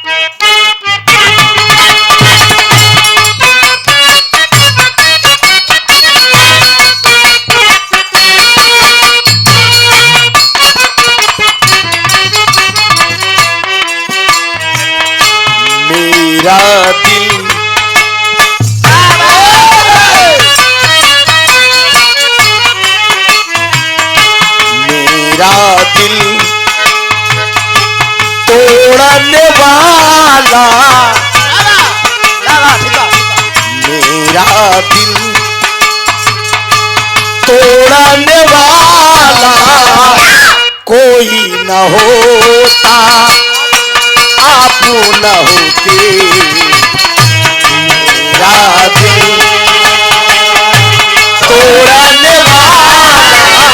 मेरा दिल मेरा दिल तोड़ने वाला, मेरा दिल तोड़ने वाला कोई न होता, आप न होते। मेरा दिल तोड़ने वाला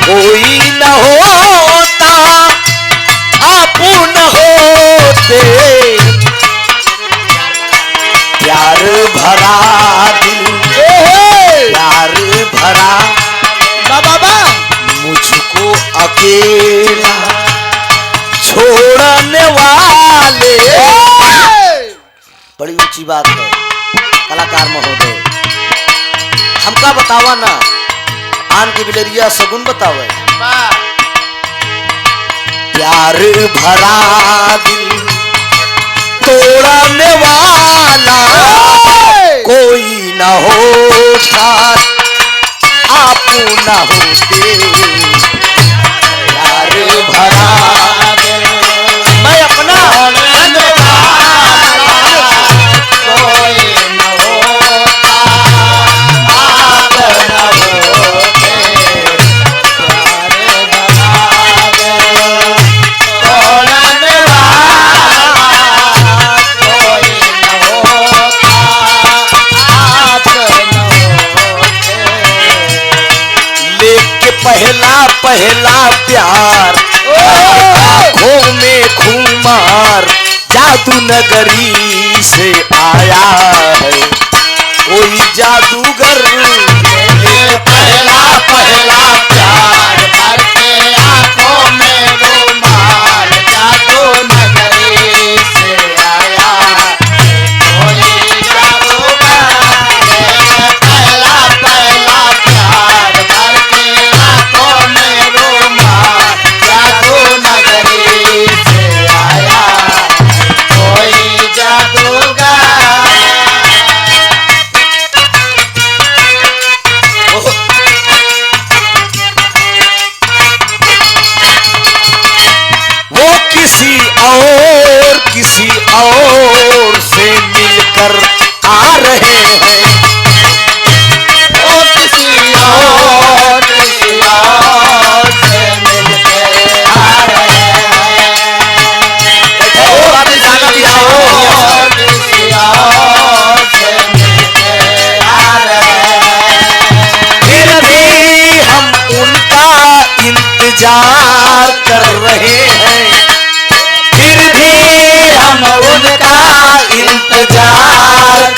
कोई न होता, आप न होते। प्यार भरा दिल, प्यार भरा बाबा मुझको अकेला छोड़ने वाले। बड़ी ऊंची बात है कलाकार महोदय, हमका बतावा ना, आन के बिलरिया सगुन बतावे। प्यार भरा दिल तोड़ने वाला कोई न होता, आप न होते। प्यार भरा दिल मैं अपना कोई न होता, आप न होते। पहला पहला प्यार आँखों में खुमार जादू नगरी से आया है कोई जादूगर। पहला पहला प्यार भरते आँखों में रुमाल जादू नगरी से आया कोई जादूगर। पहला पहला प्यार भरते आँखों में रुमाल जादू नगरी से आया कोई जादूगर। वो किसी और से मिलकर आ रहे हैं, वो किसी और से मिलकर आ रहे हैं। किसी और से मिलकर आ रहे हैं। फिर भी हम उनका इंतजार कर रहे हैं, फिर भी हम उनका इंतजार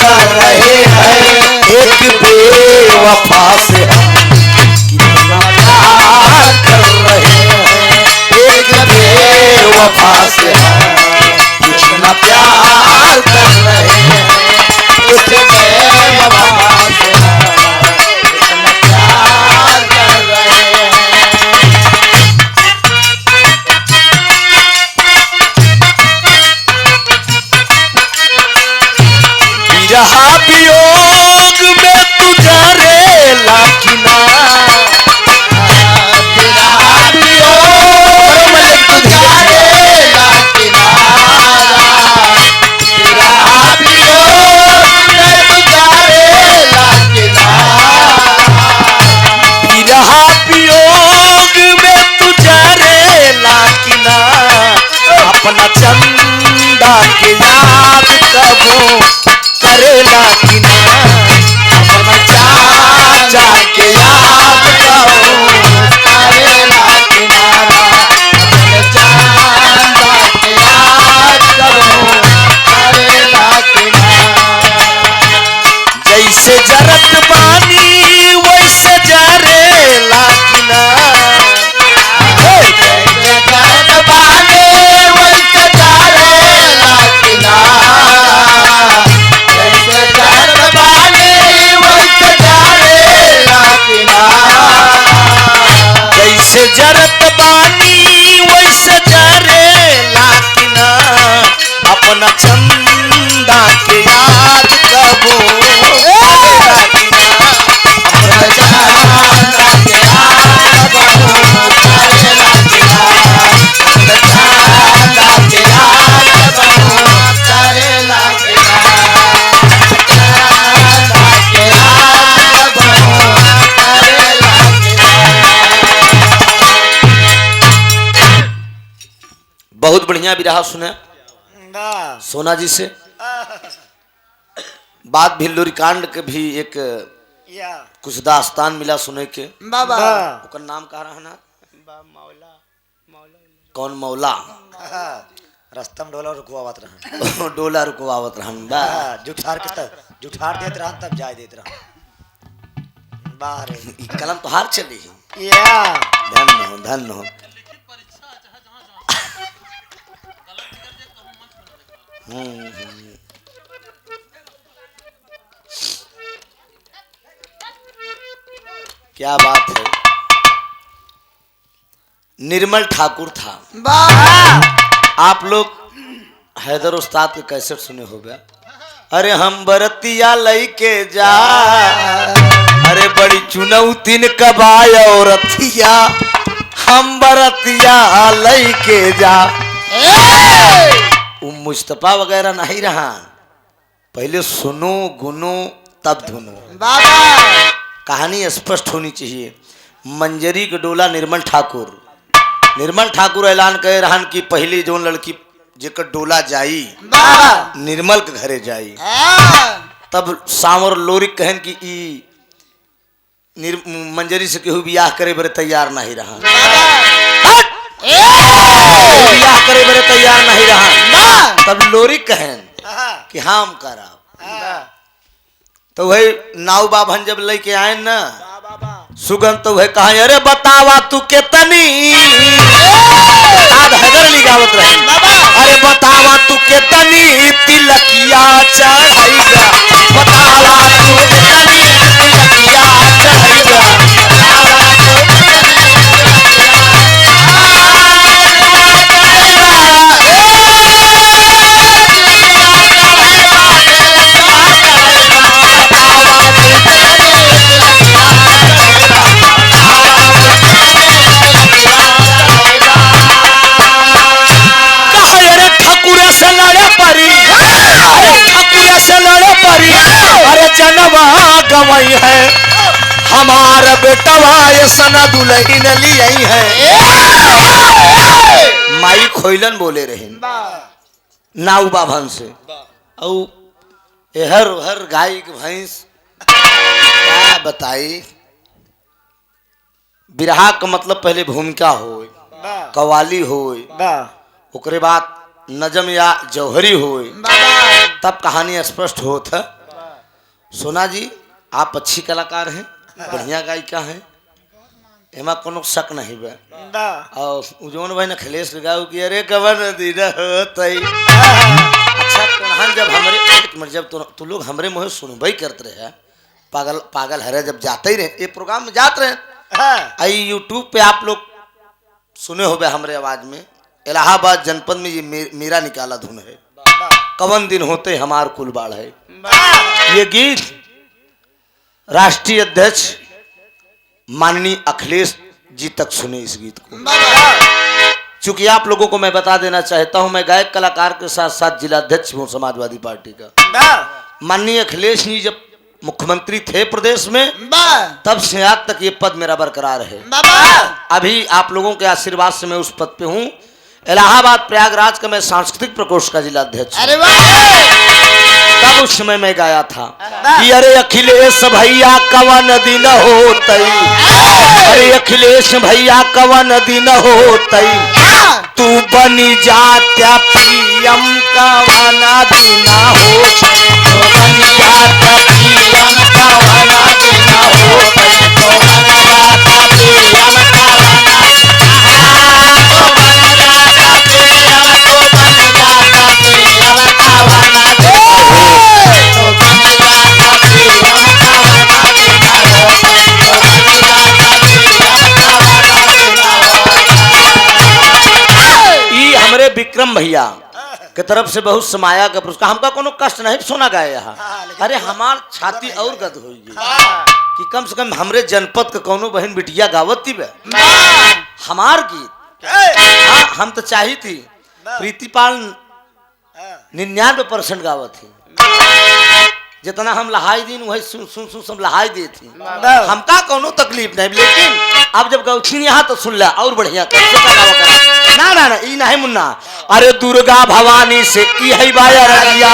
नया बिरहा सुने सोना जी से। बात भी लोरी कांड के भी एक कुछ दास्तान मिला सुने के। बाबा ओकर नाम कह रहा ना कौन मौला रस्तम डोला रुकवावत रहन डोला रुकवावत रहन बा जुठार देत रहन तब जाय देत रहन बारे ई कलम तो हार चली या धन हो क्या बात है। निर्मल ठाकुर था। आप लोग हैदर उस्ताद के कैसेट सुने हो गया। अरे हम बरतिया लई के जा, अरे बड़ी चुनौती न कबाय और रतिया हम बरतिया लई के जा। मुस्तफा वगैरह नहीं रहा, पहले सुनो गुनो तब धुनो। कहानी स्पष्ट होनी चाहिए। मंजरी के डोला निर्मल ठाकुर ऐलान करे रहन कि पहली जो लड़की जेकर डोला जाई निर्मल के घरे जाई। तब सांवर लोरिक कहन कि ई मंजरी से केहू बियाह करे बरे तैयार नहीं रहा। बियाह करे बरे तैयार नहीं रहा। तब लोरिक कहन कि हम करब। तो वही नाव बाभन जब लेके आए ना सुगंध, तो वह कहा अरे बतावा तू केतनी हैदर लिगावत रहे। अरे बतावा तू केतनी तिलकिया चढ़ाईगा, बतावा तू केतनी तिलकिया चढ़ाईगा। अरे जनवा गवई है हमारा बेटवा ये सना दुल्हन ली है। माई खोइलन बोले रहे नाऊ बाभन से हर हर गाय के भैंस क्या बताई। बिरहा का मतलब पहले भूमिका हो, कवाली हो, ओकरे बाद नजम या जौहरी हो, तब कहानी स्पष्ट होत है। सोना जी आप अच्छी कलाकार हैं, बढ़िया गायिका हैं, एमा कोनो शक नहीं बा। और उजोन भाई ने खलेश लगाओ कि अरे कवन दिन होतई। अच्छा कहान जब हमरे जब तू लोग हमरे मुँह सुनबई करते रहे, पागल पागल हरे जब जाते ही रहे ये प्रोग्राम में जाते रहे। आई यूट्यूब पे आप लोग सुने हो हमरे आवाज में इलाहाबाद जनपद में ये मेरा निकाला धुन है, कवन दिन होते हमार कुलबाड़ है। ये गीत राष्ट्रीय अध्यक्ष माननीय अखिलेश जी तक सुने इस गीत को। चूंकि आप लोगों को मैं बता देना चाहता हूं, मैं गायक कलाकार के साथ साथ जिला अध्यक्ष हूं समाजवादी पार्टी का। माननीय अखिलेश जी जब मुख्यमंत्री थे प्रदेश में, तब से आज तक ये पद मेरा बरकरार है। अभी आप लोगों के आशीर्वाद से मैं उस पद पे हूं। इलाहाबाद प्रयागराज का मैं सांस्कृतिक प्रकोष्ठ का जिला अध्यक्ष। अरे वाह! तब उस समय मैं गाया था कि अरे अखिलेश भैया कवन दिन होतई, अरे अखिलेश भैया कवन दिन होतई, तू बनी जात्या पीएम कवन दिन होतई, तो बनी जात्या पीएम कवन दिन होतई, तो बनी जात्या पीएम विक्रम भैया के तरफ से बहुत समाया का पुरस्कार। हमका कोनो कष्ट नहीं सोना गाया यहाँ। अरे हमार छाती और गद हो कि कम से कम हमरे जनपद के कोनो बहन बिटिया गावती बे हमार गीत। हाँ हम तो चाही थी प्रीतिपाल 99% गावत थी, जितना हम लहाई दिन वही सुन सुन सुन सब लहाई देती हमका कोनो तकलीफ नहीं, लेकिन अब जब गौछी यहाँ तो सुन ला और बढ़िया कैसे का गावा करा। ना ना ना ई नहीं मुन्ना, अरे दुर्गा भवानी से ई है बाया रजिया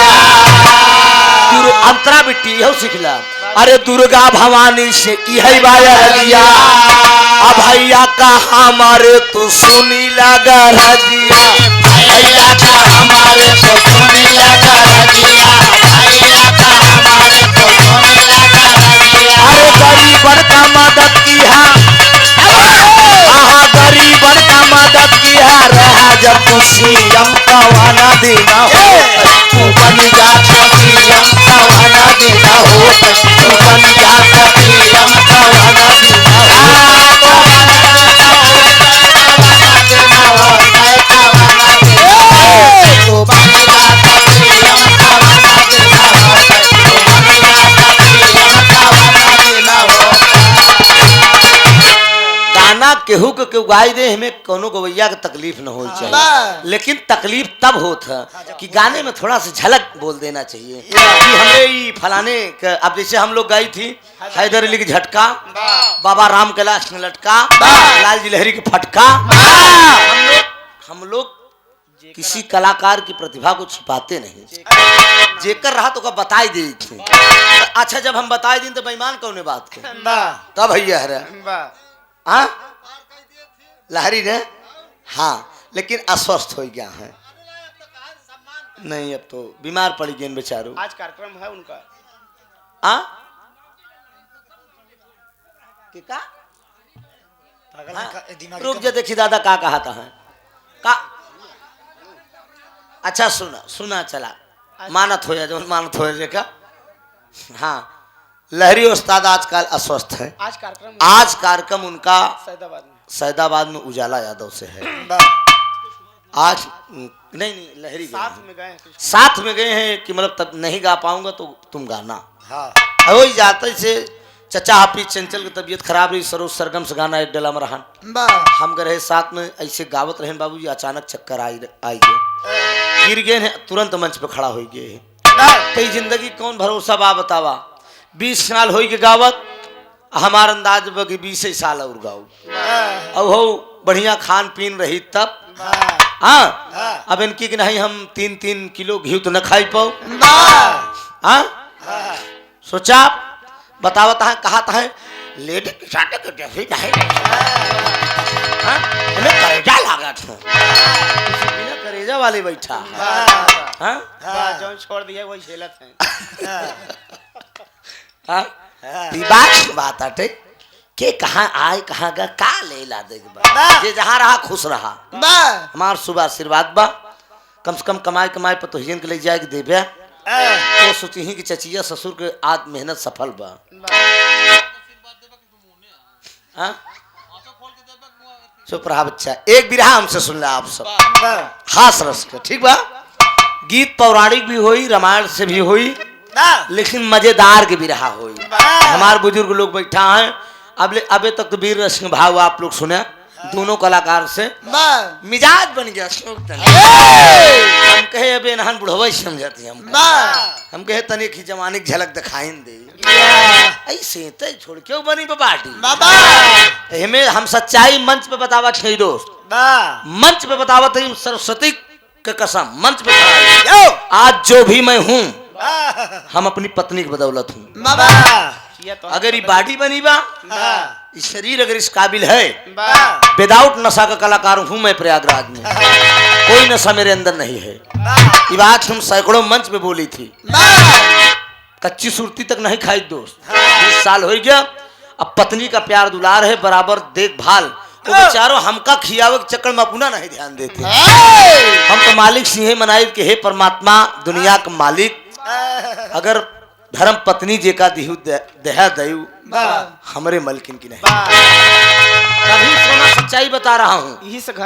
अंतरा बिट्टी हो सिखला। अरे दुर्गा भवानी से ई है बाया रजिया अब भैया का हमारे तो सुनी लगा रजिया भैया का हमारे को सोने लगा रजिया, भैया का हमारे को सोने लगा रजिया। अरे गरीबन का मदद किया गरीबन का मदद किया रहा जब तू सीएम का वाना देना हो तू बन जा सीएम का वाना देना हो, तू बन जा सीएम का वाना देना गाना केहू के केहू गाई दे हमें कोनो गवैया के तकलीफ न हो चाहिए, लेकिन तकलीफ तब होत है कि गाने में थोड़ा सा झलक बोल देना चाहिए कि हमें ये फलाने अब जैसे हम लोग गाई थी हैदर अली की झटका, बाबा राम कैलाश ने लटका, लाल जी लहरी की फटका। हम लोग किसी कलाकार की प्रतिभा को छिपाते नहीं, जेकर रहा तो का बताई दे थे। अच्छा जब हम बताई दिन तो बेईमान कौन बात के तब भैया है हाँ लहरी ने हाँ, लेकिन अस्वस्थ हो गया है नहीं, अब तो बीमार पड़ गए बेचारू। आज कार्यक्रम है उनका का दिमाग रुक जा देखी दादा का कहता है का। अच्छा सुना सुना चला मानत हो जा मानत हो का। हाँ लहरी उस्ताद आजकल अस्वस्थ है। आज कार्यक्रम उनका सैदाबाद में उजाला यादव से है। आज नहीं लहरी साथ में गए हैं कि मतलब तब नहीं गा पाऊंगा तो तुम गाना। हाँ वही जाते से चचा हाफिज चंचल की तबीयत खराब रही, सरोज सरगम से गाना एक डला में रहन हम गए साथ में ऐसे गावत रहे बाबूजी, अचानक चक्कर आई गए गिर गए हैं, तुरंत मंच पे खड़ा हो गए। कई जिंदगी कौन भरोसा बा बतावा, 20 साल हो गए गावत, हमार अंदाज बगी 20 साल और गाऊ अब हो बढ़िया खान पीन रही तब। हाँ अब इनकी कि नहीं हम 3-3 किलो घी तो न खाई पाओ। हाँ सोचा बतावत है कहा था लेडी के साथ नहीं करेजा लगा था बिना करेजा वाले बैठा। हाँ जो छोड़ दिया वही झेलत है। हाँ बात आटे के कहाँ आए कहाँ गा का ले ला दे जे जहाँ रहा खुश रहा। हमार सुबह आशीर्वाद बा, कम से कम कमाई कमाई पर तो हिजन के ले जाए देवे तो सोची ही कि चचिया ससुर के आज मेहनत सफल बा। चुप रहा बच्चा, एक बिरहा हमसे सुन ला आप सब हास रस के ठीक बा। गीत पौराणिक भी हुई, रामायण से भी हुई, लेकिन मजेदार के बिरहा हुई। हमारे बुजुर्ग लोग बैठा हैं अबे तक तो वीर रस भाव आप लोग सुने दोनों कलाकार से मिजाज बन गया। हम कहे अबे नहन बुढ़वा समझती हम कहे तने की जमाने की झलक दिखाई दे ऐसे तय छोड़ क्यों बनी बाटी हमें हम सच्चाई मंच पे बतावा छे दोस्त, मंच पे बतावत है सरस्वती के कसम मंच पे आज जो भी मैं हूँ हम अपनी पत्नी की बदौलत हूँ। अगर ये बॉडी बनी बा इस शरीर अगर इस काबिल है, विदाउट नशा का कलाकार हूँ मैं प्रयागराज में, कोई नशा मेरे अंदर नहीं है। ये बात हम सैकड़ों मंच पे बोली थी, कच्ची सुरती तक नहीं खाई दोस्त। 20 साल हो गया, अब पत्नी का प्यार दुलार है, बराबर देखभाल, तो बेचारों हमका खियावे के चक्कर में अपना नहीं ध्यान देते। हम तो मालिक सिंह मनाई के हे परमात्मा दुनिया का मालिक, अगर धर्म पत्नी जे का दिहु देहा दयु हमारे मलकिन की नहीं। कभी सोना सच्चाई बता रहा हूँ,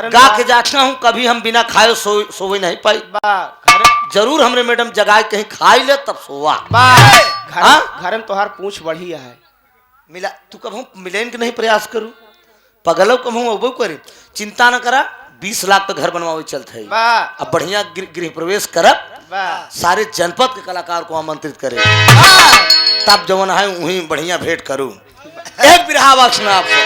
गा के जाता हूँ, कभी हम बिना खाए सोवे नहीं पाई। जरूर हमरे मैडम जगाए कहीं खाई ले तब सोवा। घर में तोहार पूछ बढ़िया है मिला तू कब मिलेन के नहीं प्रयास करूँ पगलो कब अबो करे, चिंता न करा 20 लाख तो घर बनवावे चलते है। अब बढ़िया गृह प्रवेश करब सारे जनपद के कलाकार को आमंत्रित करे, तब जवन है वहीं बढ़िया भेंट करूं। एक बिरहा वाक सुना आपको।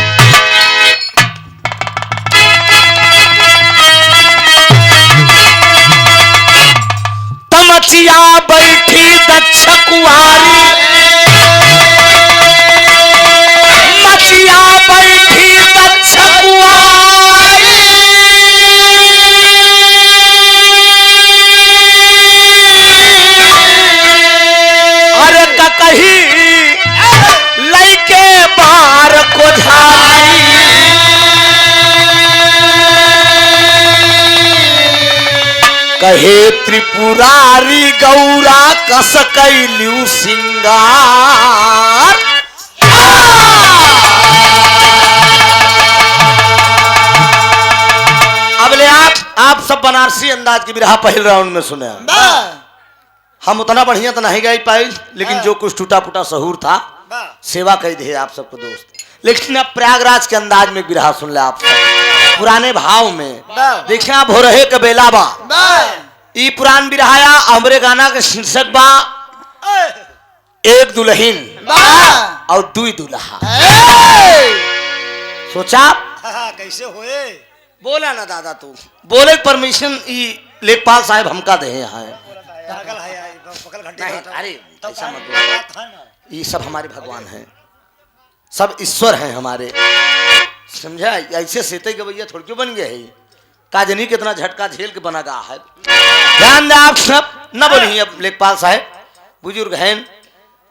तमचिया बैठी दक्ष कुआरी, मचिया बैठी दक्ष कुआरी, अरे ककही लइके बार को झारी, कहे त्रिपुरारी गौरा कस कैल्यू सिंगार। अब ले आप सब बनारसी अंदाज की बिरहा पहले राउंड में सुने। हम उतना बढ़िया तो नहीं गाई पाई, लेकिन जो कुछ टूटा फूटा सहूर था सेवा कही दे आप सबको दोस्त। लेकिन अब प्रयागराज के अंदाज में बिरहा सुन ले आप सब, पुराने भाव में। देखिए आप हो रहे कबेला बा, ई पुरान बिरहाया हमरे गाना के शीर्षक बा एक दुल्हन और दुई दुल्हा। सोचा कैसे होए? बोला ना दादा तू बोले परमिशन ई लेखपाल साहब हमका दे हैं। पागल है यार, पकड़ घंटे नहीं खाता। अरे तब ऐसा मत बात बोलो, है ना। ये सब हमारे भगवान हैं, सब ईश्वर हैं हमारे, समझा? ऐसे सेते के भैया थोड़ी क्यों बन गए है, काजनी कितना झटका झेल के बना गया है। ध्यान दे आप सब, न बोलिए अब लेखपाल साहब बुजुर्ग हैं।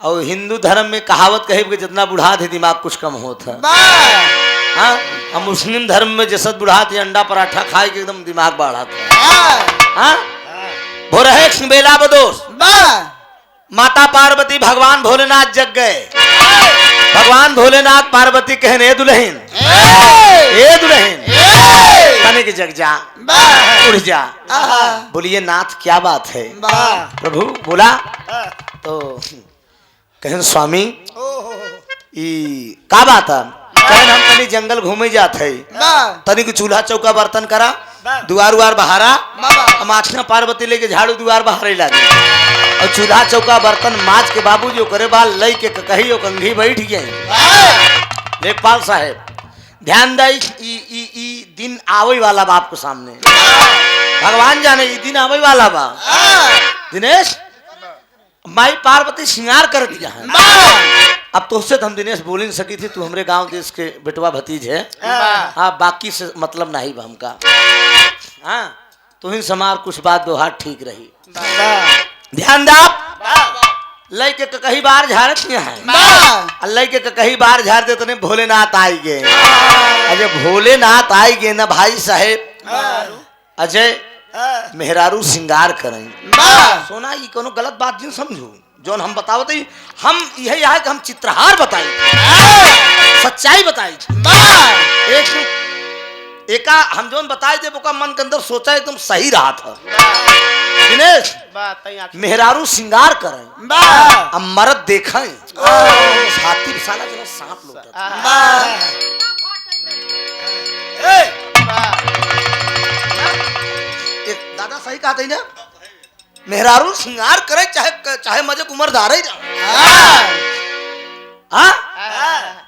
और हिंदू धर्म में कहावत कहे कि जितना बुढ़ा थे दिमाग कुछ कम होता। हाँ, और मुस्लिम धर्म में जैसा बुढ़ा थे अंडा पराठा खाए के एकदम दिमाग बढ़ा था। हाँ, भो रहे बेला बदोस, माता पार्वती भगवान भोलेनाथ जग गए। भगवान भोलेनाथ पार्वती कहने दुल्हन ए दुल्हन तने के जग जा, उड़ जा। बोलिए नाथ क्या बात है? प्रभु बोला तो कहन स्वामी ई का बात है? कहन हम तनी जंगल घूमे जाते, तनी को चूल्हा चौका बर्तन करा, दुआर उआर बहारा, हम आखियां पार्वती लेके झाड़ू दुआर बहारे लागे और चूल्हा चौका बर्तन माज के बाबू जो करे बाल लई के कही और कंघी बैठ गए। लेखपाल साहब ध्यान दे, ई दिन आवे वाला बा आपके सामने, भगवान जाने ई दिन आवे वाला बा। दिनेश माई पार्वती श्रृंगार कर दिया है। अब तो उससे हम दिनेश बोल नहीं सकी थी, तू हमरे गांव देश के बेटवा भतीज है। हाँ, बाकी से मतलब नहीं बा हमका। हाँ, तो इन समार कुछ बात व्यवहार ठीक रही। ध्यान दे, लई के कहीं बार झाड़त है, लई के कहीं बार झाड़ दे तो भोलेनाथ आई गए। अजय भोलेनाथ आई गए ना भाई साहेब, अजय मेहरारू श्रृंगार करें। सोना ये कोनो गलत बात नहीं समझू, जो हम बतावत हम यही है कि हम चित्रहार बताई, सच्चाई बताई। एका हम जो बताए थे वो मन के अंदर सोचा एकदम सही रहा था। दिनेश मेहरारू श्रृंगार करें, अब मर्द देखें छाती विशाला जना सांप लोटा। दादा सही कहा था ना, मेहरारू श्रृंगार करे चाहे मजे उम्र दार ही।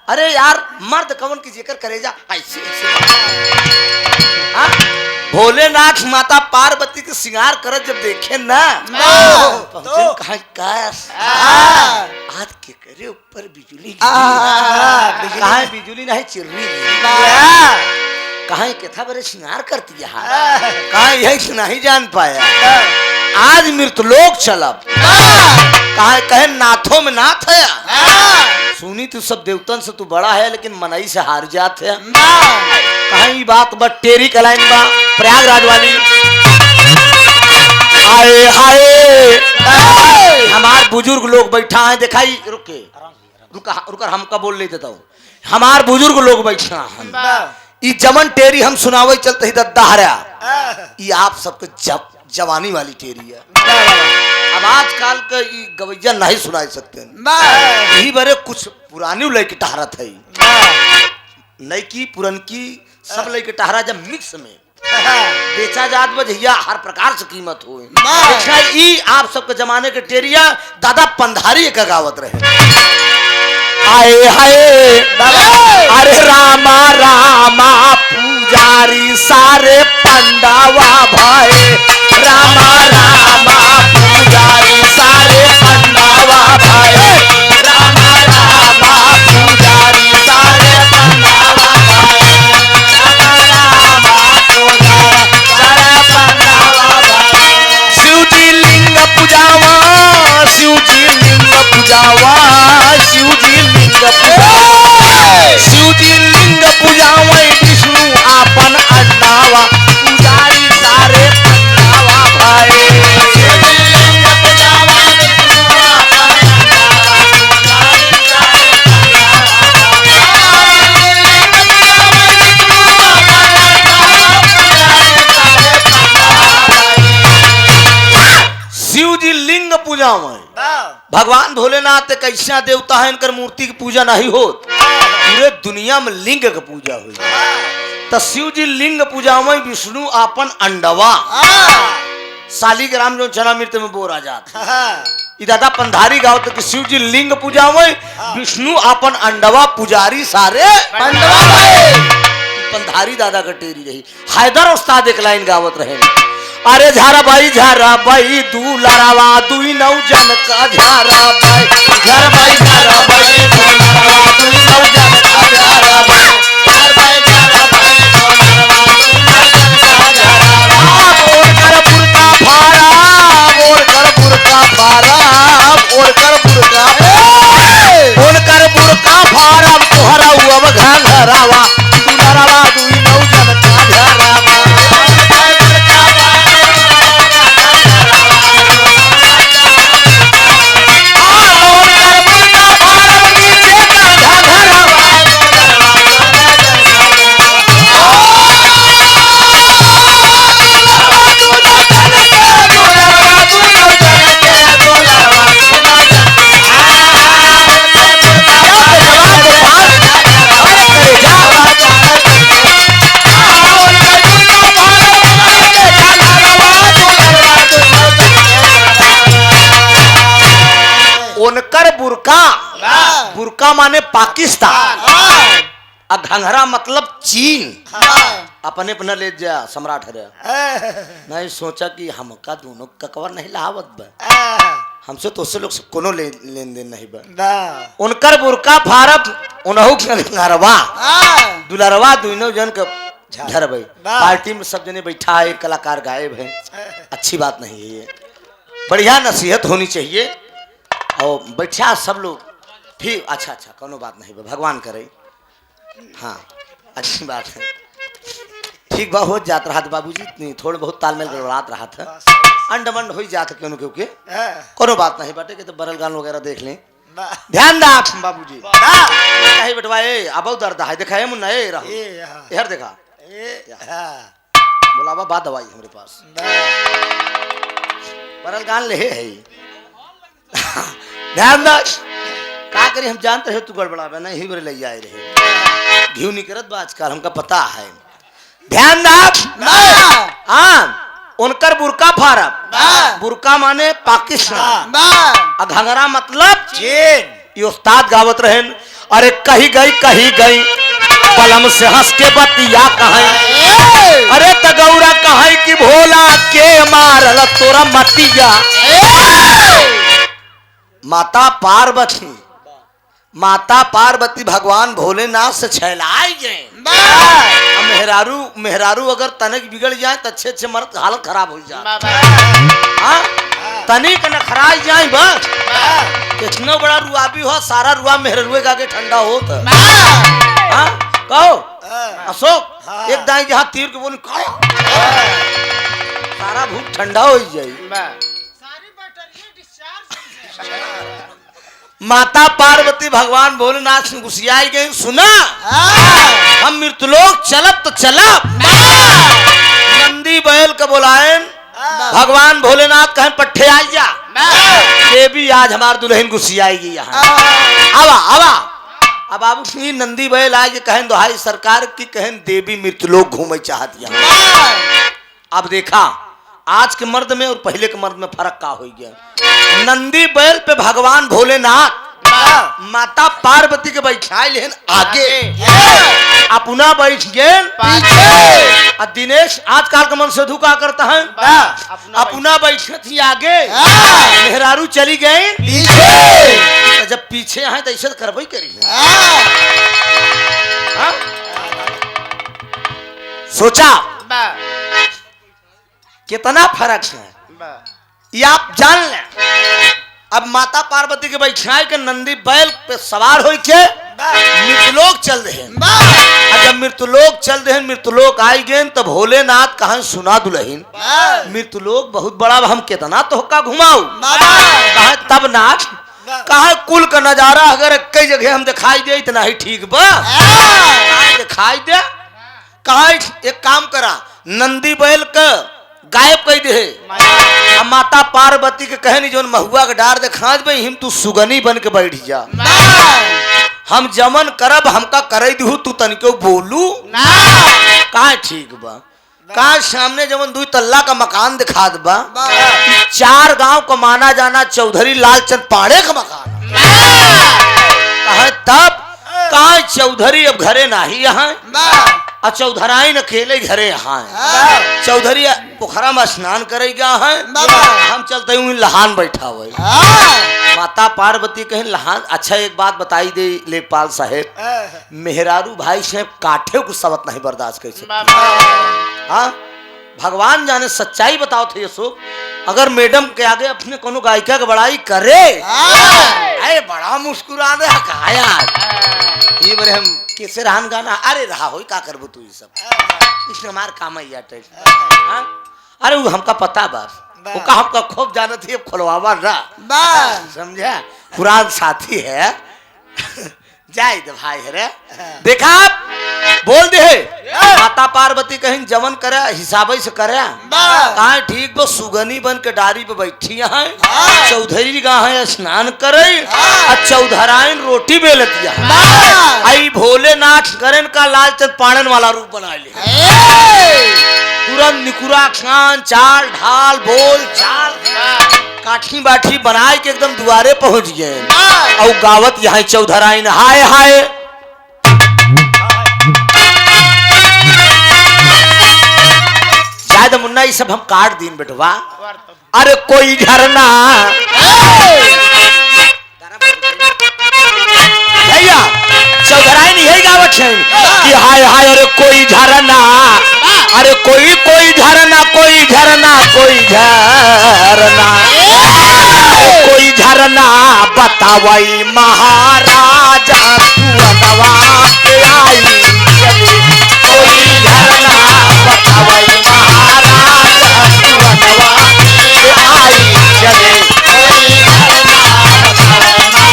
अरे यार मर्द कवन की जेकर करेजा ऐसे भोलेनाथ माता पार्वती के श्रृंगार करत जब देखे ना तो आज के करे ऊपर बिजली कहा बिजली नहीं चिर्री कहा के था बड़े श्रृंगार करती है, कहा यही नहीं जान पाया। आज मृतलोक चलब कहा कहे नाथों में नाथ है। सुनी तू सब देवतन से तू बड़ा है लेकिन मनई से हार जात है। कहीं बात बट टेरी कलाइन बा प्रयागराज वाली। आए हाय हमार बुजुर्ग लोग बैठा है, दिखाई रुके रुका हमका बोल ले देता हूँ। हमार बुजुर्ग लोग बैठा है, ई जमन टेरी हम सुनावे चलते ही दहारा, ये आप सबके जवानी वाली टेरी है। अब आजकल के गवैया नहीं सुना सकते, यही बरे कुछ पुरानी लय की टहरत है, नई की पुरन की सब लय की टहरा जब मिक्स में बेचा जात बजैया हर प्रकार से कीमत हो। देखा ई आप सबके जमाने के टेरिया दादा पंधारी एक गावत रहे। आए हाय अरे रामा रामा पुजारी सारे पंडावा भाई, रामा रामा पुजारी सारे पंडावा भाई, रामा रामा पुजारी सारे पंडावा भाई, रामा रामा पुजारी सारे पंडावा भाई। शिवजी लिंग पूजावा, शिवजी लिंग पूजावा, शिवजी लिंग पूजावा, शिवजी लिंग पूजावा, विष्णु आपन अंडावा पुजारी सारे पंडावा भाई, शिवजी लिंग पूजावा, विष्णु आपन अंडावा पुजारी सारे पंडावा। शिवजी लिंग पूजावा, भगवान भोलेनाथ एक ऐसा देवता है इनकर मूर्ति की पूजा नहीं होत, पूरे दुनिया में लिंग की पूजा हुई। तो शिव जी लिंग पूजा में विष्णु आपन अंडवा शालीग्राम जो चना मृत में बोरा जात दादा पंधारी गाँव तक शिव जी लिंग पूजा में विष्णु आपन अंडवा पुजारी सारे पंधारी दादा का टेरी रही। हैदर उस्ताद एक लाइन गावत रहे। अरे झारा बाई दू लड़ावा दुई नौ जन का झारा बाई, झारा बाई दू लड़ावा दुई नौ जन का झारा बाई, झारा बाई दू लड़ावा दुई नौ जन का झारा बाई। बोल कर बुरका फारा, बोल कर बुरका फारा, बोल कर बुरका बोल कर बुरका फारा, तोहरा हुआ घाघरावा दू लड़ावा दुई नौ जन का झारा बाई। उनकर बुरका, बुरका माने पाकिस्तान, और घंघरा मतलब चीन। अपने अपना ले जा सम्राट हरे नहीं सोचा कि हमका दोनों ककवर नहीं लावत बा, हमसे तो उससे लोग कोनो लेन देन नहीं बा। उनकर बुरका फारब उनहु घंघरवा दुलरवा दोनों जन का झर भाई। पार्टी में सब जने बैठा है, कलाकार गायब है, अच्छी बात नहीं है ये। बढ़िया नसीहत होनी चाहिए और बैठा सब लोग फिर अच्छा कोनो बात नहीं बा, भगवान करे। हाँ अच्छी बात है, ठीक बा हो जात रहा था बाबूजी, थोड़े बहुत तालमेल गड़बड़ात रहा था, अंडमंड हो जाता क्यों क्योंकि कोनो बात नहीं बाटे कि तो बरल गान वगैरह देख लें। ध्यान दा बाबूजी कहीं बैठवाए अब दर्द है देखा है मुन्ना ए रहा यार देखा बोलावा बात दवाई हमारे पास बरल गान ले है। ध्यान दा का करी हम जानते हैं तू गड़बड़ा नहीं बरे ले आए रहे घी नहीं करत बा आजकल हमका पता है। ध्यान दा हाँ उनकर बुरका फारब, बुरका माने पाकिस्तान, घंगरा मतलब चीन। ये उस्ताद गावत रहेन। अरे कही गई पलम से हंस के बतिया कहीं, अरे तगौरा कहीं कि भोला के मारल तोरा मतिया। माता पार्वती भगवान भोलेनाथ से छलाए गए। मेहरारू अगर तनिक बिगड़ जाए तो अच्छे मर्द हालत खराब हो जाए। तनिक न खराज जाए बस कितना बड़ा रुआ भी हो सारा रुआ मेहरुए का के ठंडा हो तो कहो अशोक एक दाई जहाँ तीर के बोल सारा भूख ठंडा हो जाए। माता पार्वती भगवान भोलेनाथ से गुस्सियाई गई। सुना हम मृतलोक चलत तो चलब नंदी बैल का बोलाए भगवान भोलेनाथ कहें पट्टे आ जा ये भी आज हमार दुल्हन गुस्सियाएगी यहाँ। आवा अब बाबू सिंह नंदी बैल आए के कहन दोहाई सरकार की कहन देवी मृतलोक घूमे चाहती है। अब देखा आज के मर्द में और पहले के मर्द में फर्क का हो गया। नंदी बैल पे भगवान भोलेनाथ माता पार्वती के बैठाए लेन आगे, अपना बैठ गए पीछे। और दिनेश आजकल का मन साधु का करता है, अपना बैठे थी आगे, मेहरारू चली गई पीछे। तो जब पीछे आए तो ऐसा करबई करी सोचा कितना फर्क है ये आप जान लें। अब माता पार्वती के बैठाए के नंदी बैल पे सवार हो के मृतलोक चल रहे हैं। जब मृतलोक चल रहे हैं, मृतलोक आई गए तब भोलेनाथ कहा सुना दुल्हन मृतलोक बहुत बड़ा, हम कितना तो का घुमाऊ कहा तब नाथ कहा कुल का नजारा अगर कई जगह हम दिखाई दे इतना ही ठीक बा दिखाई दे। कहा एक काम करा नंदी बैल का गायब कही दे, माता पार्वती के कहनी जो महुआ के डार देखा भाई हम तू सुगनी बन के बैठ जा, हम जमन करब हमका करे दू तू तनिको बोलू कहा ठीक बा। कहा सामने जमन 2 तल्ला का मकान दिखा बा, 4 गांव को माना जाना चौधरी लालचंद पाड़े का मकान। कहा तब कहा चौधरी अब घरे नहीं यहाँ और चौधराइन अकेले घरे यहाँ चौधरी पोखरा में स्नान करेगा है, हम चलते हुए लहान बैठा हुआ। माता पार्वती कहें लहान। अच्छा एक बात बताई दे लेखपाल साहेब, मेहरारू भाई साहब काठे को सबक नहीं बर्दाश्त कर सकते। हाँ भगवान जाने सच्चाई बताओ थे यशोक, अगर मैडम के आगे अपने कोनो गायिका की बड़ाई करे अरे बड़ा मुस्कुरा दे ये बड़े हम कैसे रहन गाना अरे रहा हो का करबो तू ये सब इसने हमार काम है अरे वो हमका पता बस वो का हमका खूब जानत है खोलवावा रहा समझा पुरान साथी है जाए दे भाई है देखा बोल दे माता पार्वती कहीं जवन करे हिसाब से करे कहा ठीक वो सुगनी बन के डारी पे बैठी है, चौधरी गा है स्नान करे और चौधराइन रोटी बेलतिया आई भोलेनाथ करें का लालचंद पाड़न वाला रूप बना ले तुरंत निकुरा खान चाल ढाल बोल चाल काठी बाठी बनाए के एकदम दुआरे पहुंच गए और गावत यहाँ चौधराइन हाय हाय शायद मुन्ना ये सब हम काट दीन बेटवा। अरे कोई झरना भैया चौधराइन यही गावत है कि हाय हाय अरे कोई झरना अरे कोई झरना कोई झरना कोई झरना कोई झरना बतावई महाराजा तुअनवा पे आई चली कोई झरना बतावई महाराजा तुअनवा पे आई चले कोई झरना बतावई महाराजा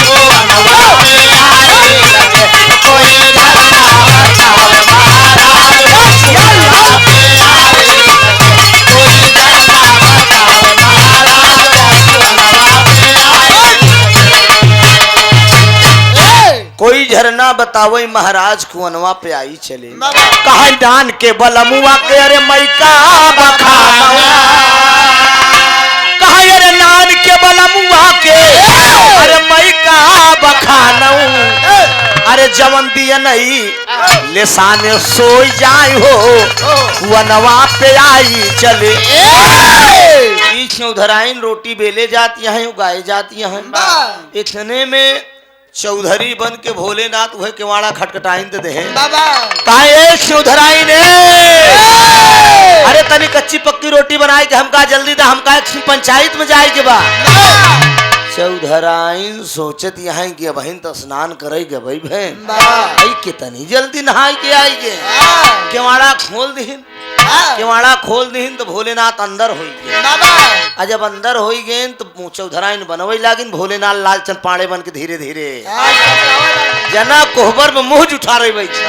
तुअनवा कोई झरना बतावई महाराज कुअनवा पे आई चले कहा डान के बलमुआ के अरे मई का बखानवा कहा अरे नान के बलमुआ के अरे मई का बखानऊ अरे जवन दिया नहीं लेसाने सोई जाए हो कुअनवा पे आई चले चौधराइन रोटी बेले जाती है उगाए जाती है इतने में चौधरी बन के भोलेनाथ वह केवाड़ा खटखटाइन दे काहे चौधराई ने अरे तनी कच्ची पक्की रोटी बनाई के हमका जल्दी दा हमका पंचायत में जाए के बा। चौधराइन सोचत यहाँ कि बहन तो स्नान करे गे भाई कितनी जल्दी नहाई के आई के केवाड़ा खोल दीन केवाड़ा खोल दीन तो भोलेनाथ अंदर हो गए। आ जब अंदर हो गए तो चौधराइन बनवे लागिन। भोलेनाथ लालचंद पाड़े बन के धीरे धीरे जना कोहबर में मुंह जुठा रही बैठा।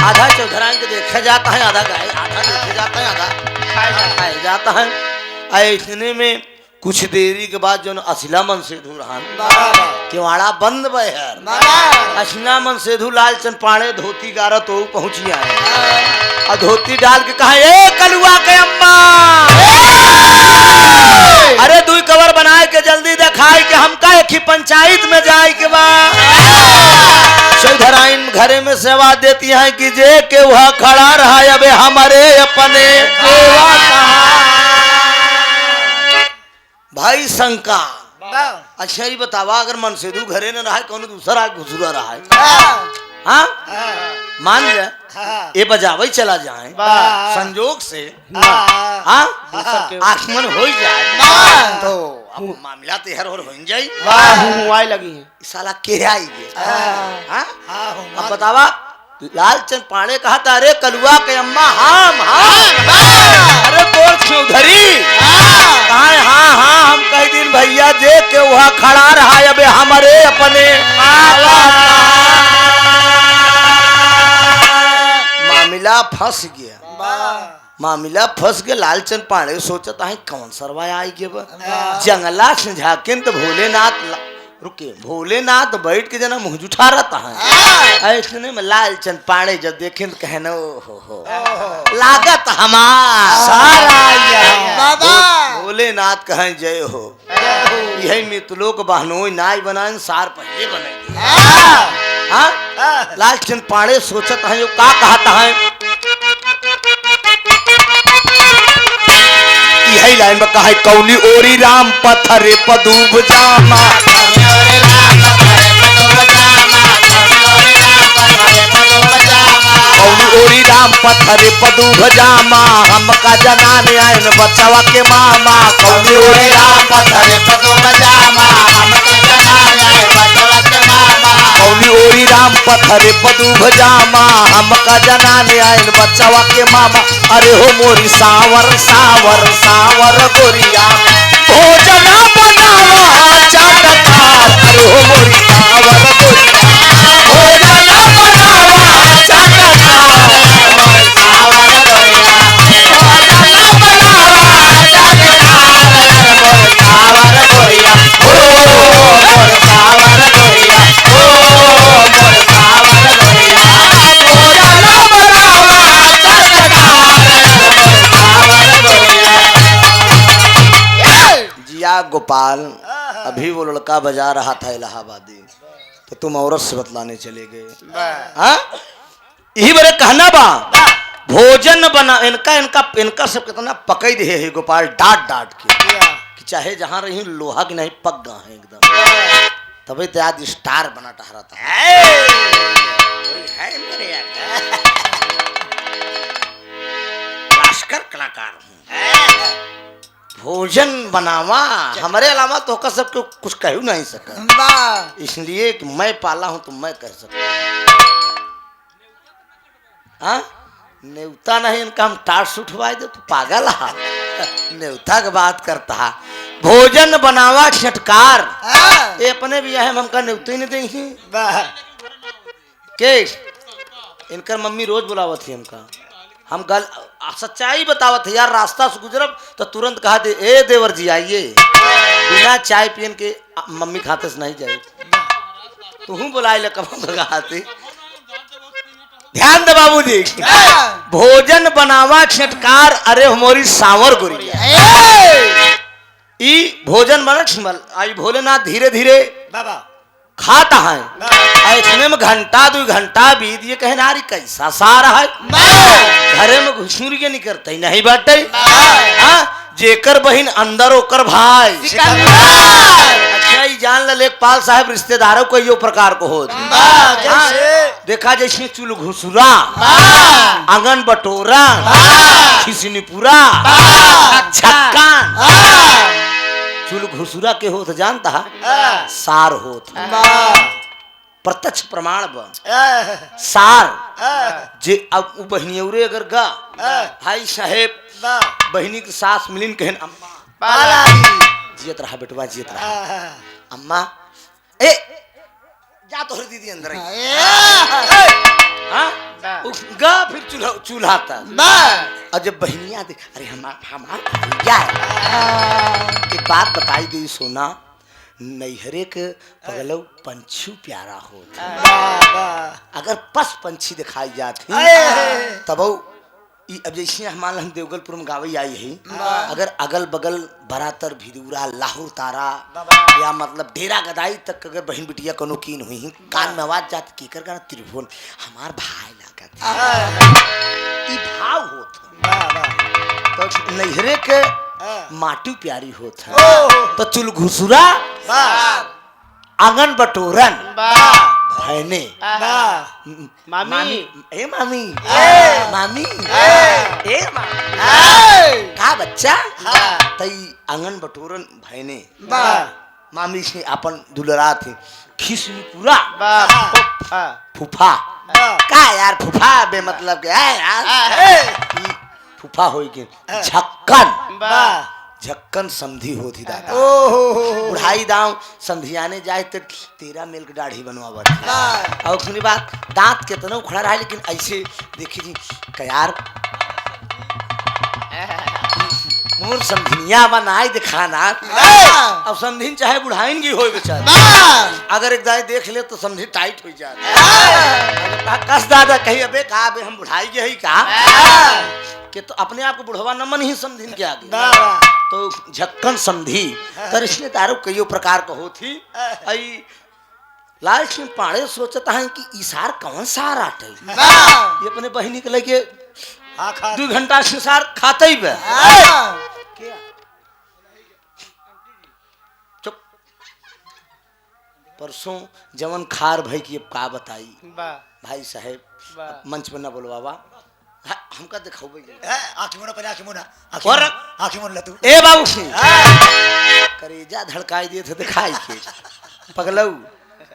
आधा चौधराइन को देखा जाता है, आधा गाय, आधा देखे जाता है, आधा खाया जाता है। ऐसने में कुछ देरी के बाद जो असिला मन सेधु रहन केवाड़ा बंद बहर असिला मन सेधु लालचंद पाड़े धोती गारा तो पहुंची आए और धोती डाल के कहा ए कलुआ के अम्मा, अरे दुई कवर बनाए के जल्दी दिखाई के हमका एक ही पंचायत में जाए के बाद। चौधराइन घरे में सेवा देती है कि जे के वह खड़ा रहा अबे हमारे अपने भाई शंका। अच्छा ही बतावा अगर मन से दू घरे न रहा कौन दूसरा घुसुरा रहा है, हाँ मान ले ये बजावे चला जाए संजोग से, हाँ आसमन हो जाए तो अब मामला तैयार और हो जाए। हुआई लगी है साला के आई हाँ अब बतावा लालचंद पाड़े कहा था अरे कलुआ के अम्मा हम अरे बोल चौधरी कहा हाँ हाँ हम कई दिन भैया देख के वहाँ खड़ा रहा अबे हमारे अपने मामला फंस गया। मामला फंस गया। लालचंद पाड़े सोचता है कौन सरवा आई के जंगला से झाके तो भोलेनाथ रुके भोलेनाथ बैठ के जना मुंह जुठा रहता है। ऐसने में लालचंद पाड़े जब देखे तो कहना हो लागत हमारा भोलेनाथ कहें जय हो। यही मितलोक बहनोई नाई बनाए सार पहले बने। हाँ लालचंद पाड़े सोचता है का कहता है यही लाइन में कहा कौली ओरी राम पत्थरे पदूब जामा कौली ओरी राम पत्थरे पदूब जामा हमका जनान आयन बचवा के मामा। कौली ओरी राम पत्थरे पदूब जामा हमका जनान आयन बचवा के मामा। कौली ओरी राम पत्थरे पदूब जामा हमका जनान आयन बचवा के मामा। अरे हो मोरी सावर सावर सावर गोरिया भोजना बनावा चटकार। अरे हो मोरी सावर गोरिया भोजना बनावा चटकार। सावर गोरिया भोजना बनावा चटकार। सावर गोरिया ओ मोर सावर गोरिया ओ मोर सावर गोरिया भोजना बनावा जिया गोपाल अभी वो लड़का बजा रहा था इलाहाबादी तो तुम औरत से बतलाने चले गए। हाँ यही बड़े कहना बा भोजन बना इनका इनका इनका सब कितना पकड़ दे है गोपाल डांट डांट के कि चाहे जहां रही लोहा की नहीं पक गा है एकदम तभी तो आज स्टार बना टहरा था। कलाकार हूँ भोजन बनावा हमारे अलावा तो का सबको कुछ कह नहीं सका इसलिए कि मैं पाला हूं तो मैं कह सकता। हाँ नेवता नहीं इनका हम टाट सुठवाए दे तो पागल है नेवता की बात करता है। भोजन बनावा छटकार ये अपने भी है हमका नेवता ही नहीं देंगे के इनकर मम्मी रोज बुलावत थी हमका हम गल सच्चाई बतावत है यार। रास्ता से गुजरब तो तुरंत कहा दे ए देवर जी आइए बिना चाय पियन के मम्मी खाते से नहीं जाए तू बुलाए ले कब खाते। ध्यान दे बाबू जी भोजन बनावा छटकार अरे हमारी सावर गोरिया ई भोजन बना आई भोलेनाथ धीरे धीरे बाबा खाता है। ऐसने में घंटा 2 घंटा बीत ये कहना रही कैसा सारा है घरे में घुसूर के नहीं करते नहीं बाटे जेकर बहन अंदर ओकर भाई। अच्छा ही जान ल लेखपाल साहब रिश्तेदारों को यो प्रकार को हो देखा जैसे चुल घुसुरा आंगन बटोरा खिसनीपुरा छक्कान चुल घुसुरा के होत जानता सार होत प्रत्यक्ष प्रमाण बा सार जे अब उ बहनियौरे अगर गा भाई साहेब बहनी के सास मिलिन कहन अम्मा जियत रहा बेटवा जियत रहा अम्मा ए जा तो दीदी अंदर गा फिर चूल्हा तक और जब बहनिया देख अरे हमार भैया एक बात बताई दी सोना नैहरे के पगलौ पंछी प्यारा होता अगर पस पंछी दिखाई जाती तब अब जैसे हमारे हम देवगलपुर में गावई आई है अगर अगल बगल बरातर भिदूरा लाहौर तारा या मतलब डेरा गदाई तक अगर बहन बिटिया कोनो कीन हुई कान में आवाज जाती केकर गाना त्रिभुवन हमार भाई लागत ई भाव होत तो नैहरे के माटी प्यारी होत है तो चुल घुसुरा आंगन बटोरन भैने मामी ए मामी मामी ए का बच्चा तई आंगन बटोरन भैने मामी से अपन दुलरा थे खिसनी पूरा फूफा का यार फूफा बे मतलब के यार फूफा होई के झक्कन झक्कन समधी होती दादा बुढ़ाई दाव समधियाने जाए तो 13 मेल की दाढ़ी बनवावत और उसके बाद दांत कितना उखड़ा रहा लेकिन ऐसे देखी जी कयार मोर समधिनिया बनाई दिखाना अब समधिन चाहे बुढ़ाइन की हो बेचारा अगर एक दाई देख ले तो समझी टाइट हो जाए कस दादा कही अबे कहा अबे हम बुढ़ाई के ही कहा कि तो अपने आप को बुढ़वा न मन ही समझिन के आगे तो झक्कन समझी तो रिश्तेदारों कई प्रकार का होती आई लाल सिंह पाड़े सोचता है कि इशार कौन सा राटे ये अपने बहनी के लेके 2 घंटा से सार खाते ही बे चुप परसों जवन खार भाई की अब का बताई भाई साहेब मंच पर न बोलवावा हमका दिखाओ आँखी मुना पर आँखी मुना और आँखी मुन तू ए बाबू सिंह करेजा धड़काई दिए थे दिखाई के पगलऊ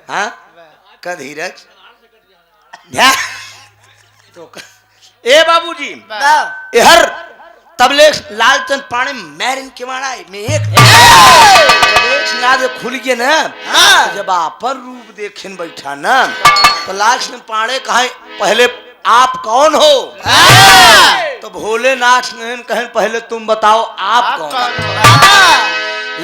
हाँ का धीरज तो ए बाबूजी हर तबले लालचंद पानी मैरिन के मारा में एक खुल गए ना जब अपन रूप देखे बैठा ना तो लालचंद पाड़े कहा पहले आप कौन हो तो भोलेनाथ ने कहे पहले तुम बताओ आप कौन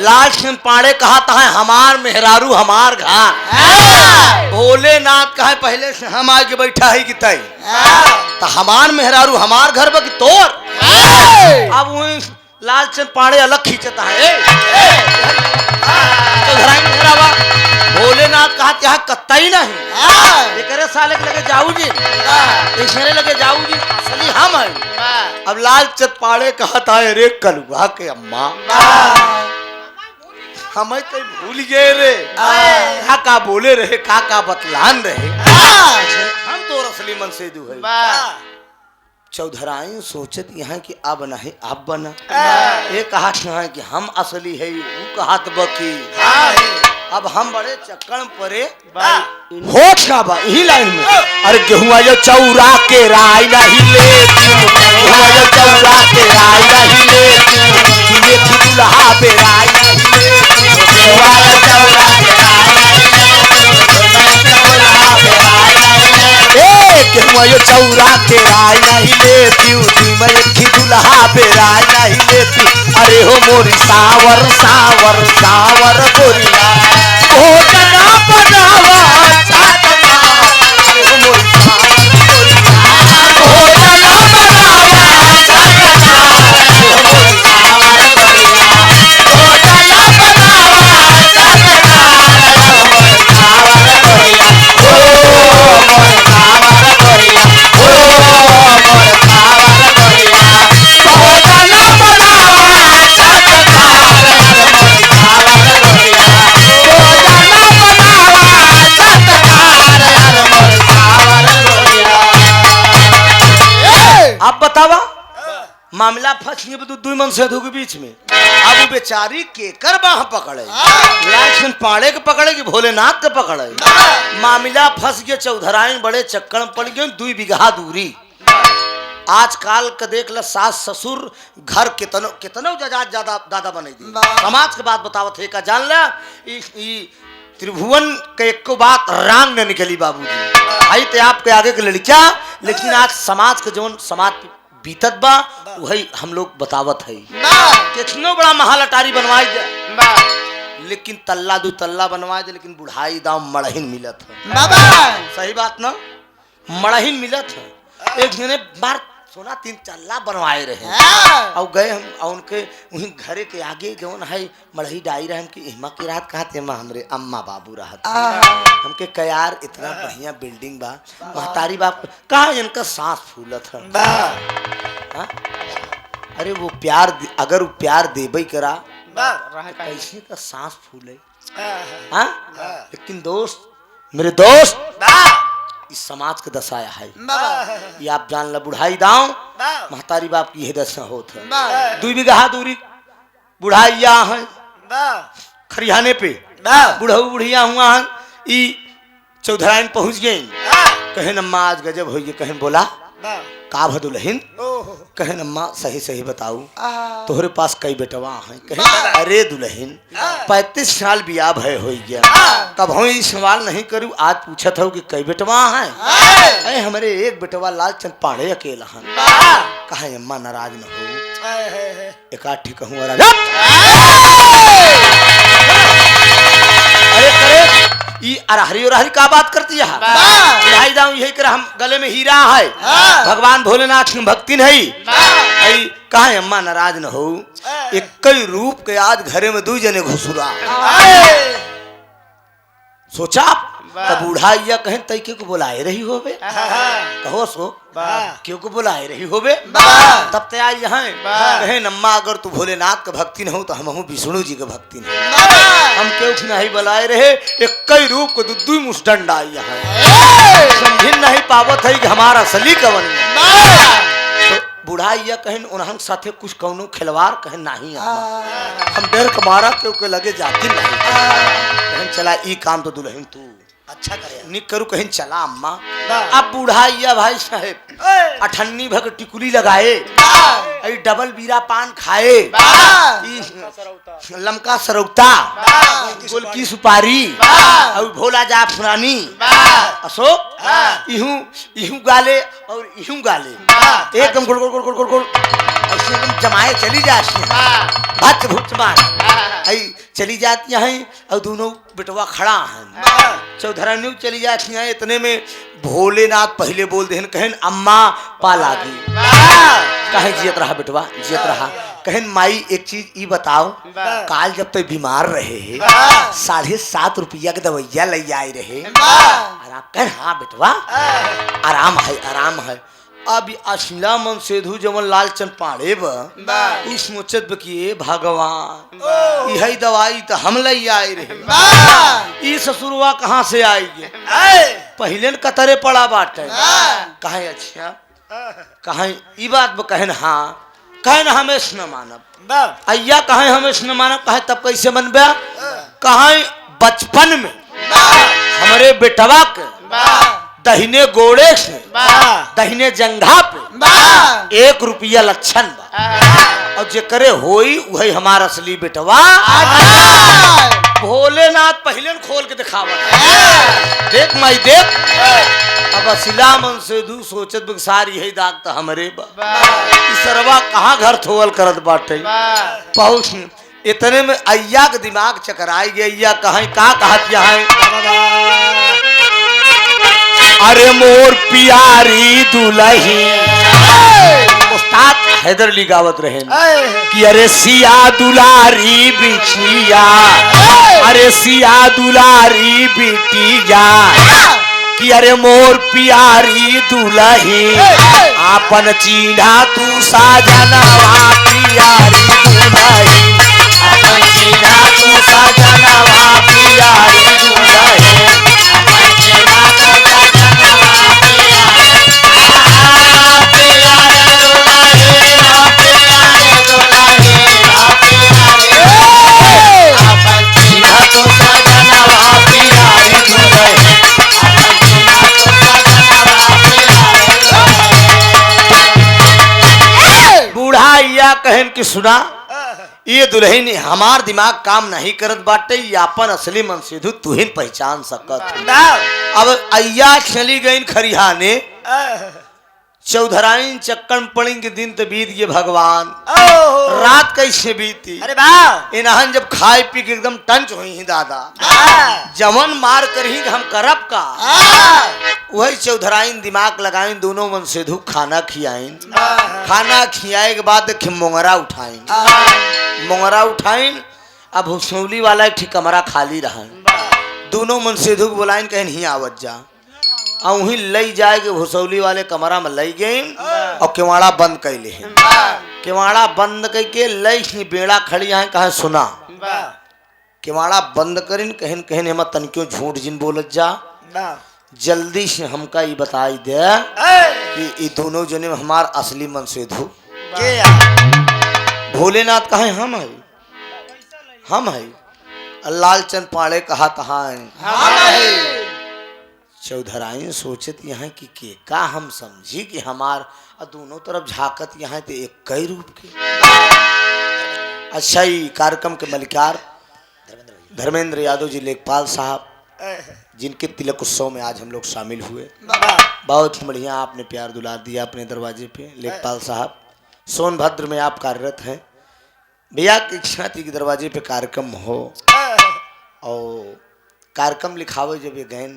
लाल सिंह पाड़े कहा था हमार मेहरारू हमार घर भोलेनाथ कहे पहले से हम आगे बैठा है कि तय तो हमार मेहरारू हमार घर बा कि तोर अब वही लालचंद पाड़े अलग खींचता है भोलेनाथ कहा यहाँ कत्ताई नहीं ये साले के लगे जाऊ जी इशारे लगे जाऊ जी असली हम है अब लालचंद पाड़े कहता है रे कलुआ के अम्मा हमें तो भूल गए रे का बोले रहे का बतलान रहे हम तो असली मन से दू है चौधराई सोचत यहाँ कि अब नहीं अब बना ये कहा कि हम असली है वो कहा बकी अब हम बड़े चक्कर परे होश का बा यही लाइन में अरे गेहुआ जो चौरा के राय नहीं लेती गेहुआ जो चौरा के राय नहीं लेती ये दुल्हा पे राय नहीं लेती गेहुआ जो चौरा के राय गेहुआ जो चौरा के राय नहीं लेती मैं की दुल्हा पे राय नहीं लेती अरे हो मोरी सावर सावर सावर गोरिया ओ जना बनावा चाटना अरे हो मोरी सावर गोरिया ओ जना बनावा चाटना अरे हो मोरी सावर गोरिया ओ जना बनावा चाटना अरे हो मोरी सावर गोरिया ओ मोरी सावर गोरिया अब बतावा मामला फंस गए 2 मन से के बीच में अब उ बेचारी केकर बाह पकड़े, लालचन पाड़े के पकड़े कि भोलेनाथ के पकड़े। मामला फंस गया, चौधराइन बड़े चक्कर में पड़ गए। 2 बीघा दूरी आजकल का देख ल, सास ससुर घर कितनो कितनो ज्यादा दादा बने दी। समाज के बात बतावत है का जान ला, त्रिभुवन के एक बात रांग न निकली बाबूजी। आई ते आपके आगे के लड़किया, लेकिन आज समाज के जौन समाज बीतत बा वही हम लोग बतावत है। कितनो बड़ा महल अटारी बनवाई दे, लेकिन तल्ला 2 तल्ला बनवाए दे, लेकिन बुढ़ाई दाम मड़हिन मिलत है। सही बात ना, मड़हिन मिलत है। एक जने बार सोना 3 तल्ला बनवाए रहे और गए हम और उनके वहीं घरे के आगे जौन है मड़ही डाई रहे। हमके इमा की रात कहा थे, हमरे अम्मा बाबू रहत हमके कयार इतना बढ़िया बिल्डिंग बा, महतारी बाप कहा इनका सांस फूलत है। अरे वो प्यार, अगर वो प्यार देबई करा कैसे का सांस फूले। लेकिन दोस्त, मेरे दोस्त, इस समाज का दशाया है ये आप जान ला। बुढ़ाई दाव महतारी बाप की यह दशा होत है। 2 बीघा दूरी बुढ़ाइया है, खरियाने पे बुढ़ऊ बुढ़िया हुआ है। ई चौधराइन पहुंच गई, कहे अम्मा आज गजब हो गए। कहे बोला का भदुलहिन, कहे अम्मा सही सही बताऊ तोहरे पास कई बेटवा हैं। कहे अरे दुल्हन 35 साल बियाह भय हो गया, कब हम ये सवाल नहीं करूँ, आज पूछत हो कि कई बेटवा हैं। अरे हमारे एक बेटवा लालचंद पाड़े अकेला हैं। कहे अम्मा नाराज न हो, एकाठी कहूँ अरे करे ई अरहरी उरहरी का बात करती है। भाई दाऊ यही कर, हम गले में हीरा है, भगवान भोलेनाथ की भक्ति नहीं। कहा अम्मा नाराज न हो, एक रूप के आज घरे में 2 जने घुसुरा। सोचा तब बूढ़ा कहें तैके को बुलाए रही होबे, कहो सो क्यों को बुलाए रही होबे। तब ते आई यहाँ कहे अम्मा अगर तू भोलेनाथ का भक्ति न हो तो हम विष्णु जी के भक्ति नहीं, हम क्यों नहीं बुलाए रहे। एक रूप को 2 मुष्टंड आई यहाँ, समझ नहीं पावत है कि हमारा असली कवन। तो बूढ़ा कहें उन्हन साथे कुछ कौनो खिलवाड़ कहें नहीं, हम डर के मारा क्योंकि लगे जाती नहीं। कहें चला ई काम तो दुल्हन तू अच्छा करे नहीं करू, कहीं चला अम्मा। अब बूढ़ा भाई साहेब अठन्नी भग टिकुली लगाए, डबल बीरा पान खाए, लमका सरौता, गोल की सुपारी और भोला जा फुरानी अशोक इहू गाले और इहू गाले एकदम गोल गोल गोल गोल गोल गोल ऐसे एकदम जमाए चली जाती भच भुच मार चली जाती हैं। और दोनों बेटवा खड़ा हैं, चौधरानी चली जाती हैं। इतने में भोलेनाथ पहले बोल दे, कहन अम्मा पा लागी। कहे जियत रहा बेटवा जियत रहा। कहन माई एक चीज ई बताओ, काल जब तक बीमार रहे 7.5 रुपया के दवाइया ले आए रहे। कह हाँ बेटवा आराम है आराम है। अब अशिला मन सेधु जमन लालचंद पाड़े उस मुचत किए भगवान यही दवाई तो हम ले आए रहे। ई ससुरवा कहाँ से आई गे, पहले कतरे पड़ा बाटे। कहे अच्छा कहे ई बात कहन हाँ, कहे ना हमेश न मानब। अय्या कहे हमेश न मानब। कहे तब कैसे मनबे। कहे बचपन में हमारे बेटवा के दहिने गोड़े से दहिने जंघा पे 1 रुपया लक्षण बा, और जे करे होई वही हमारा असली बेटवा। भोलेनाथ पहले खोल के दिखावा, देख माई देख। अब असिला मन से दू सोचत बिकसार यही दाग तो हमरे सरवा कहाँ घर थोवल करत बाटे। पहुँच इतने में अय्या के दिमाग चकराई गया। अय्या कहीं का कहत यहाँ, अरे मोर प्यारी दुल्ही। उस्ताद हैदर अली गावत रहे कि अरे सिया दुलारी बिछिया, अरे सिया दुलारी बिटिया, कि अरे मोर प्यारी दुल्ही आपन चीन्हा तू साजनवा प्यारी दुल्ही, आपन चीन्हा तू साजनवा प्यारी दुल्ही, आपन चीन्हा तू कि सुना ये दुल्हन हमार दिमाग काम नहीं करत बाटे, ये अपन असली मन सिद्धू तू ही पहचान सकत। अब अय्या चली गई खरिहाने, चौधराइन चक्कर पड़ी के दिन तो बीत गए भगवान, रात कैसे बीती। अरे वाह इन्हन जब खाए पी के एकदम टंच हुई ही दादा, जमन मार कर ही हम करब का। वही चौधराइन दिमाग लगाइन, दोनों मन सिद्धू खाना खियाइन, खाना खियाए के बाद मोंगरा उठाइन, मोंगरा उठाइन। अब हुसौली वाला एक कमरा खाली रहा, दोनों मन सिद्धू को बुलाइन, कहीं नहीं आवत जा। और वहीं लई जाए के भुसौली वाले कमरा में लई गई और केवाड़ा बंद कर ले, केवाड़ा बंद करके लई बेड़ा खड़ी है। कहा सुना केवाड़ा बंद करिन, कहन कहन हम तनिक्यों झूठ जिन बोलत जा, जल्दी से हमका ये बताई दे कि ये दोनों जने हमार असली मन सिद्धू भोलेनाथ कहे हम है, हम है। लालचंद पाड़े कहा कहाँ है। चौधराइन सोचत यहाँ कि का हम समझी कि हमार दोनों तरफ झाकत यहाँ तो एक कई रूप के। अच्छा ही कार्यक्रम के मलिकार धर्मेंद्र यादव जी लेखपाल साहब, जिनके तिलक उत्सव में आज हम लोग शामिल हुए, बहुत बढ़िया आपने प्यार दुलार दिया अपने दरवाजे पे। लेखपाल साहब सोनभद्र में आप कार्यरत हैं, भैया की इच्छा थी कि दरवाजे पे कार्यक्रम हो, और कार्यक्रम लिखावे जब ये गए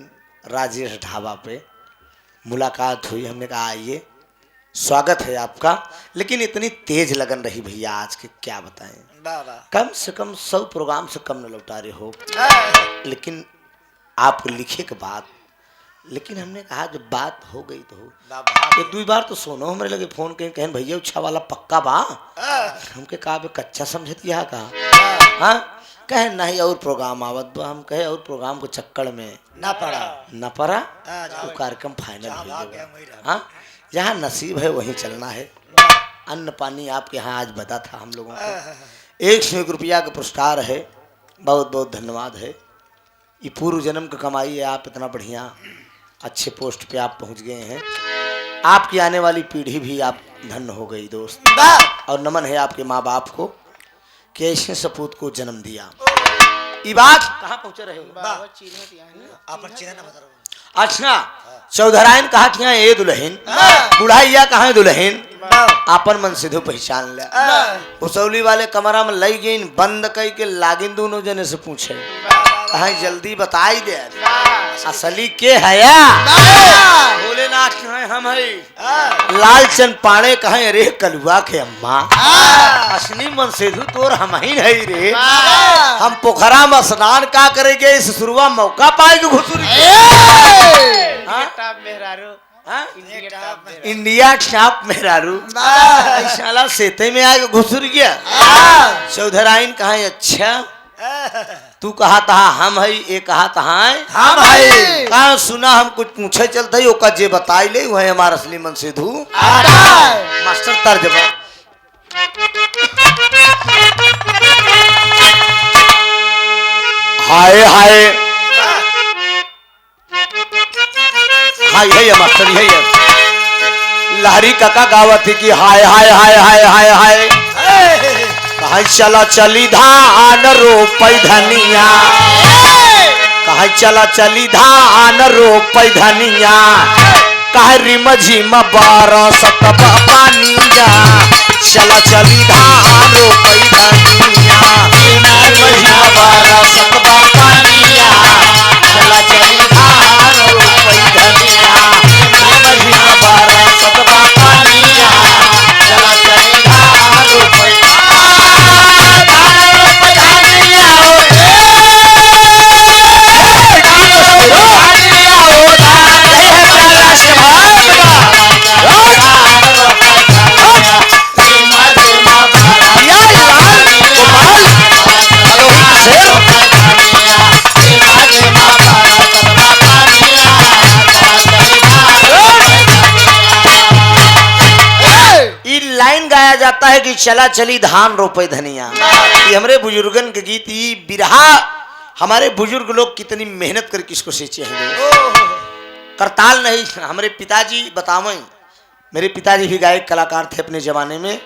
राजेश ढाबा पे मुलाकात हुई, हमने कहा आइए स्वागत है आपका। लेकिन इतनी तेज लगन रही भैया आज के क्या बताएं, कम से कम 100 प्रोग्राम से कम न लौटा रहे हो, लेकिन आपको लिखे के बाद। लेकिन हमने कहा जब बात हो गई तो हो। एक 2 बार तो सोनो हमारे लगे फोन कहीं कहन भैया उच्छा वाला पक्का बा, हमके कहा कच्चा समझत यहाँ कहा। हाँ कहे नहीं और प्रोग्राम आवत बा, हम कहे और प्रोग्राम को चक्कर में ना पड़ा वो कार्यक्रम फाइनल हो गया। हाँ जहाँ नसीब है वहीं चलना है। अन्न पानी आपके यहाँ आज बता था हम लोगों को। 101 रुपया का पुरस्कार है, बहुत बहुत धन्यवाद है। ये पूर्व जन्म का कमाई है, आप इतना बढ़िया अच्छे पोस्ट पे आप पहुँच गए हैं। आपकी आने वाली पीढ़ी भी आप धन्य हो गई दोस्त, और नमन है आपके माँ बाप को कि ऐसे सपूत को जन्म दिया। ये बात कहाँ पहुँचे रहे अच्छा चौधराइन कहा कि ये दुल्हन बुढ़ाइया कहाँ दुल्हन, आपन मन सिद्धू पहचान लिया। भुसौली वाले कमरा में लई गई, बंद कई के लागिन, दोनों जने से पूछे कहा जल्दी बताई दे असली के हया। भोलेनाथ कहे हम है। लालचंद पाड़े कहे अरे कलुआ के अम्मा, असली मन सिद्धू तोर हम ही नहीं रे। हम पोखरा में स्नान का करेंगे, इस शुरुआ मौका पाएगा घुसुर इंडिया टाप मेहरारू साला सेते में आके घुसुर गया। चौधराइन कहा अच्छा तू कहा तहा हम है, ये कहा तहा हम है। कहा सुना हम कुछ पूछे चलते ही ओका जे बताई ले वह हमारा असली मन सिद्धू। मास्टर तर्जमा हाय हाय हाय है मास्टर है लहरी काका गावत की हाय हाय हाय हाय हाय हाय कहा चला चली धान रोपई धनिया, कहा चला चली धान रोपई धनिया, कहा रिम झिम बरसत पानिया, चला चली धान रोपई धनिया, रिम झिम बरसत पानिया, चला चली धान रोपई धनिया, रिम झिम बरसत पानिया, चला चली धान रोपई लाइन गाया जाता है कि चला चली धान रोपे धनिया। ये हमारे बुजुर्गन के गीत, ये बिरहा हमारे बुजुर्ग लोग कितनी मेहनत करके इसको सींचे हैं। करताल नहीं, हमारे पिताजी बतावें, मेरे पिताजी भी गायक कलाकार थे अपने जमाने में,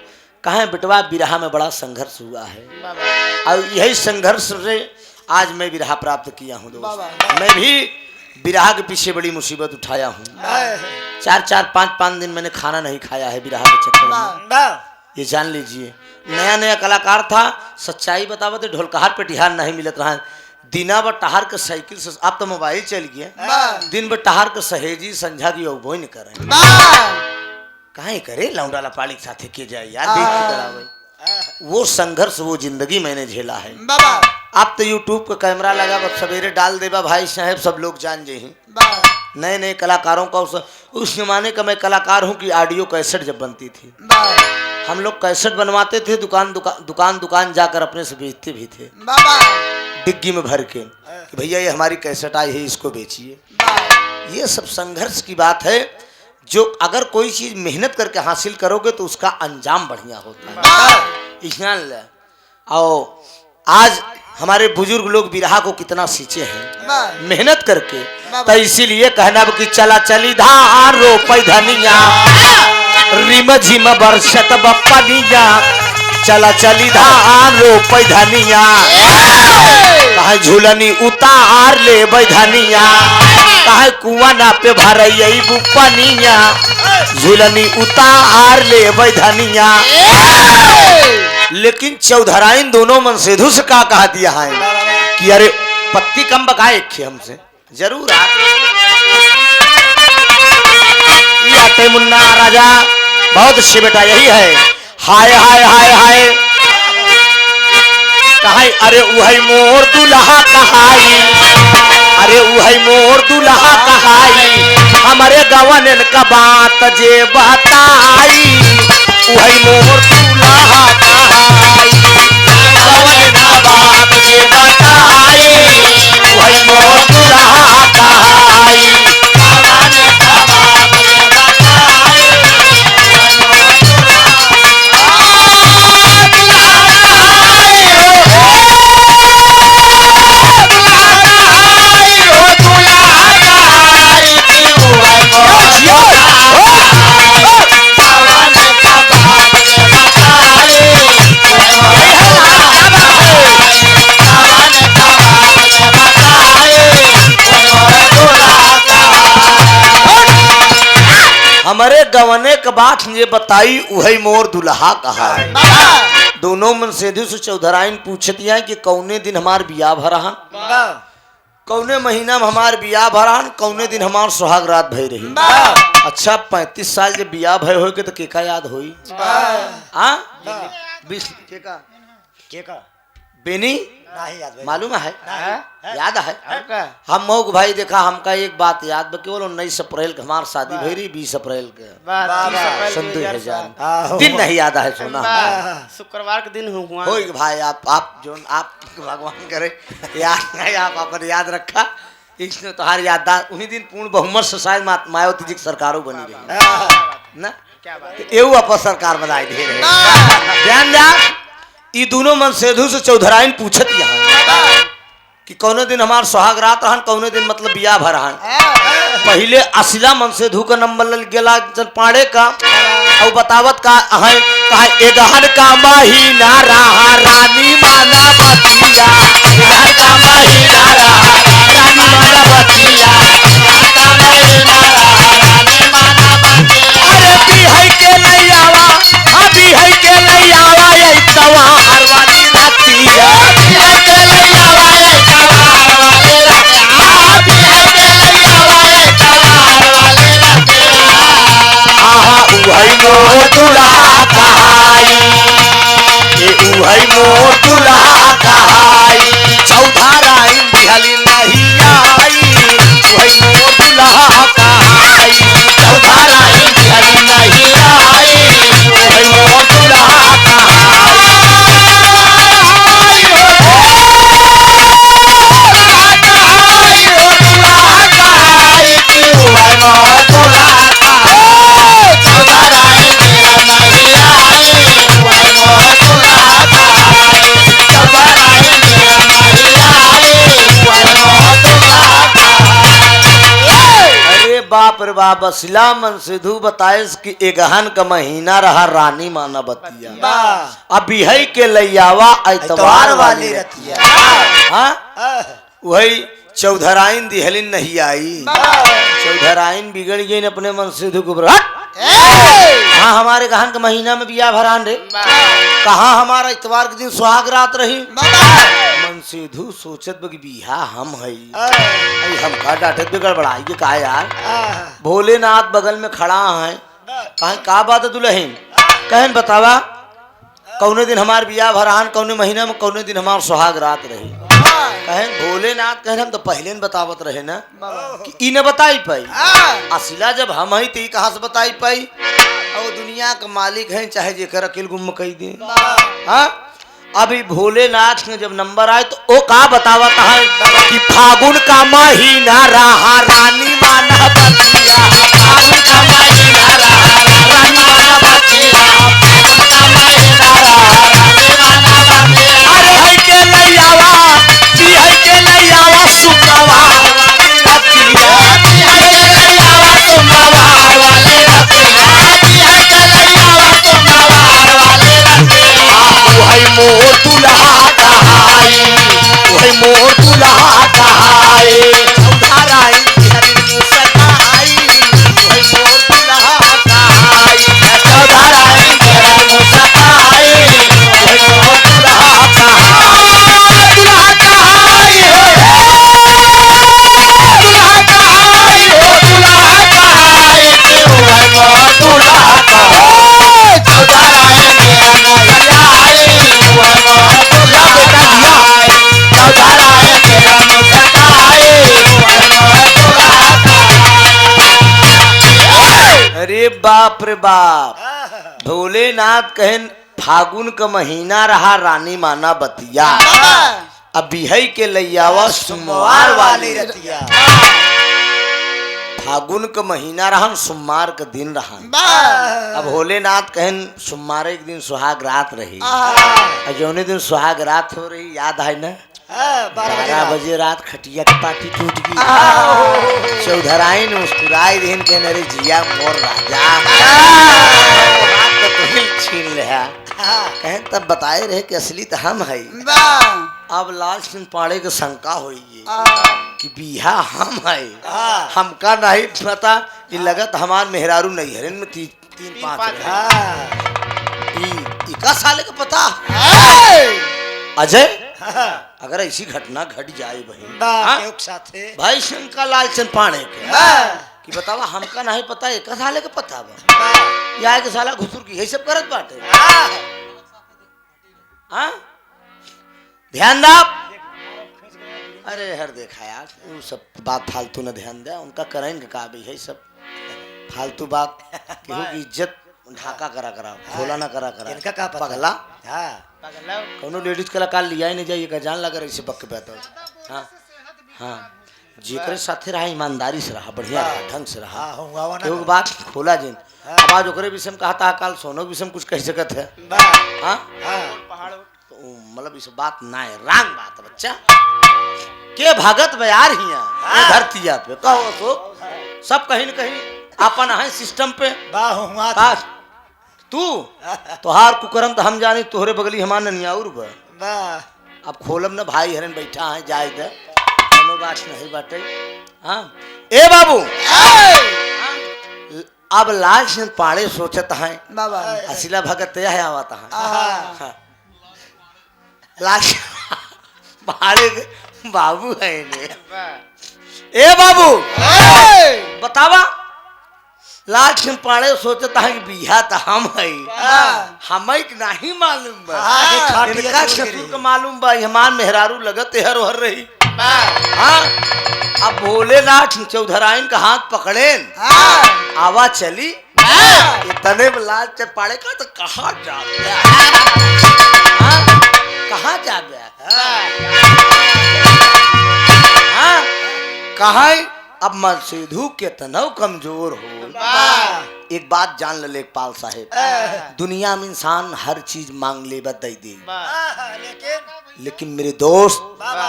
कहा बेटवा बिरहा में बड़ा संघर्ष हुआ है और यही संघर्ष से आज मैं बिरहा प्राप्त किया हूँ दोस्त। मैं भी बिरहा के पीछे बड़ी मुसीबत उठाया हूँ। 4-5 दिन मैंने खाना नहीं खाया है बिरहा के चक्कर में, ये जान लीजिए। नया कलाकार था, सच्चाई बतावत ढोलकहार पे टिहार नहीं मिलत रहा। दिना ब टहार के साइकिल से अब तो मोबाइल चल गया, दिन ब टहार के सहेजी संझा की अगबोई न करे काहे करे लौंडा लपाड़ी के साथे के जाए यार, देख के डरावे। वो संघर्ष वो जिंदगी मैंने झेला है। अब तो यूट्यूब का कैमरा लगा, बस सवेरे डाल देबा भाई साहब, सब लोग जान जे हैं। नए कलाकारों का उस जमाने का मैं कलाकार हूँ कि ऑडियो कैसेट जब बनती थी, हम लोग कैसेट बनवाते थे, दुकान जाकर अपने से बेचते भी थे डिग्गी में भर के, भैया ये हमारी कैसेट आई है इसको बेचिए। ये सब संघर्ष की बात है। जो अगर कोई चीज मेहनत करके हासिल करोगे तो उसका अंजाम बढ़िया होता है। और आज हमारे बुजुर्ग लोग बिरहा को कितना सींचे हैं मेहनत करके, तो इसीलिए कहना कि चला चली धार रोपई धनिया रिम झिम बरसत बपनिया, चला चली धार रोपई धनिया कहे झूलनी उतार ले धनिया, कहे कुआं ना पे भरई बुपनिया झूलनी उतार ले धनिया। लेकिन चौधराइन दोनों मनसेधु से का कहा दिया है कि अरे पत्ती कम बकाए खे हमसे जरूर आते मुन्ना राजा बहुत अच्छे बेटा यही है। हाय हाय हाय हाय कहाई अरे उहई मोर दुल्हा कहाई, अरे उहई मोर दुल्हा कहाई हमारे गवन का बात जे बताई, उहई मोर दुल्हा कहाई गवन का बात जे बताई, उहई मोर दुल्हा कहाई गवन का बात जे बताई, हमारे गवने के बात ये बताई उहई मोर दुल्हा कहा। दोनों मनसेधु से चौधराइन पूछती है कि कौने दिन हमार बियाह भरहन, कौने महीना में हमार बियाह भरहन, कौने दिन हमार सुहाग रात भई रही। अच्छा 35 साल जब बियाह भय हो के तो केका याद होई बेनी मालूम है याद है। हम मौक भाई देखा हमका एक बात याद केवल 19 अप्रैल के हमार शादी भई रही, 20 अप्रैल के सन 2000 दिन नहीं याद है सोना, शुक्रवार के दिन हुआ हो भाई। आप जो आप भगवान करे याद नहीं, आप अपन याद रखा इसने तुम्हारी याददाश्त उन्हीं दिन पूर्ण बहुमत से शायद मायावती जी की सरकारों बनी रही ना, एवं अपन सरकार बनाई दे रहे। ध्यान दिया ये दोनों मनसेधु से चौधराइन पूछत यहाँ कि कौने दिन हमार सुहाग रात रहन, कौने दिन मतलब बियाह भरहन। पहले असिला मनसेधु का नंबर लल गेला पाड़े का और बतावत का है कहा एगहन का महीना रहा रानी माना बतिया, एगहन का महीना रहा रानी माना बतिया, एगहन का महीना रहा रानी माना बतिया। अरे बिहई के नहीं आवा, अभी है के नहीं आवा ये तवार वाली रतिया, बिहई के नहीं आवा ये तवार वाली रतिया, बिहई के नहीं आवा ये तवार वाली रतिया। आहा उहई मोर दुल्हा कहाई, ये उहई मोर दुल्हा कहाई चौधराइन बिहली नहीं आई, उहई मोर दुल्हा कहाई चौधराइन बिहली नहीं आई, उहई मोर दुल्हा कहाई। चौधराइन बाप रे बाप, बसिला मन सिद्धू बताइस कि एगहन का महीना रहा रानी माना बतिया। अब बिहई के लैयावा ऐतवार वाली रतिया। हाँ वही चौधराइन दिहलिन नहीं आई। चौधराइन बिगड़ गई अपने मन सिद्धू को। हाँ हमारे गहन के महीना में बिया भरान रे, कहाँ हमारा इतवार के दिन सुहाग रात रही। मन सिद्धू सोचत बगी बिहा हम हई, हम का डांटत बिगड़ बढ़ाई के कहा यार। भोलेनाथ बगल में खड़ा है, कहा का बात है दुल्हन, कहन बतावा कौने दिन हमार बिया भरान, कौने महीना में कौने दिन हमार सुहाग रात रही। कहें भोलेनाथ कहें हम तो पहले न बतावत रहे ना कि ई न बताई पाई। असिला जब हम ही तो कहाँ से बताई पाई। और दुनिया का मालिक है, चाहे जेकर अकेल गुम कही दे। हाँ अभी भोलेनाथ ने जब नंबर आए तो ओ का बतावत है कि फागुन का महीना रहा रानी माना बतिया। फागुन का महीना रहा रानी माना बतिया। फागुन का महीना रहा रानी माना बतिया। अरे है के लैयावा बिहई के लैयावा सुमवार वाली रतिया। बिहई के लैयावा सुमवार वाली रतिया। बिहई के लैयावा सुमवार वाली रतिया। वही मोर दुल्हा कहाई, वही मोर दुल्हा कहाई। चौधराइन बिहरी मुस्काई, वही मोर दुल्हा कहाई। चौधराइन बिहरी मुस्काई, वही मोर दुल्हा कहाई। दुल्हा कहाई हो, दुल्हा कहाई हो, दुल्हा कहाई। वही मोर दुल्हा कहाई। चौधराइन बिहरी मुस्काई, वही मोर दुल्हा कहाई। चौधराइन बिहरी मुस्काई, वही मोर दुल्हा कहाई। अरे बाप रे बाप, भोलेनाथ कहन फागुन का महीना रहा रानी माना बतिया। अब बिहई के लैयावा सोमवार वाली रतिया। फागुन का महीना रहा, सोमवार का दिन रहा। अब भोलेनाथ कहन सोमवार एक दिन सुहाग रात रही। जौने दिन सुहाग रात हो रही याद है ना, 12 बजे रात खटिया की पाटी टूट गई। चौधराइन मुस्कुराई दिन के नरे जिया मोर राजा। बात तो ही छीन ले कहें तब बताए रहे कि असली तो हम है। अब लाल सिंह पाड़े के शंका हुई कि बिहा हम है, हमका नहीं पता कि लगत हमार मेहरारू नहीं हरन में 3-5 इका साले का पता। अजय अगर ऐसी घटना घट जाए बहन भाई शंका लाल चंद पाड़े के कि बतावा हमका नहीं पता एक साले का पता बा या के साला घुसुर की यही सब करत बाटे। हाँ ध्यान दा। अरे हर देखा यार वो सब बात फालतू न ध्यान दे, उनका करेंगे का भी है सब फालतू बात। केहू की इज्जत ढाका करा करा खोला ना करा करा। इनका का पता? पगला हाँ कौनो लेडीज कलाकार लिया ही नहीं जाइए का जान लगा ऐसे बक बेहतर। हाँ हाँ जेकर साथे रहा ईमानदारी से रहा, बढ़िया रहा, ढंग से रहा। केहू बात खोला जिन आवाज ओकरे विषय में कहा था काल सोनो विषय में कुछ कह सकत है। हाँ मतलब इस बात ना है रांग बात है बच्चा के भगत बयार हिया ये धरतिया पे कहो तो सब कहीं न कहीं अपन है सिस्टम पे। तू तोहार कुकरम तो हम जानी, तोहरे बगली हमार ननियाउर बा। अब खोलम न भाई हरन बैठा है जाए दे कोनो बात नहीं बाटे। हाँ ए बाबू अब लाल सिंह पाड़े सोचत हैं असिला भगत है आवता है। लाल पाड़े बाबू है ने ए बाबू बतावा लाल सिंह पाड़े सोचता है कि बिहा तो हम है हमें नहीं मालूम बा इनका शत्रु को मालूम बा हमार मेहरारू लगत हर हर रही। हाँ अब भोलेनाथ चौधराइन का हाथ पकड़े आवा चली इतने लाल चंद पाड़े का तो कहाँ जा कहाँ जा कहाँ। अब मसीधू के तनव कमजोर हो एक बात जान ले लेखपाल साहेब, दुनिया में इंसान हर चीज मांग ले दे दे लेकिन मेरे दोस्त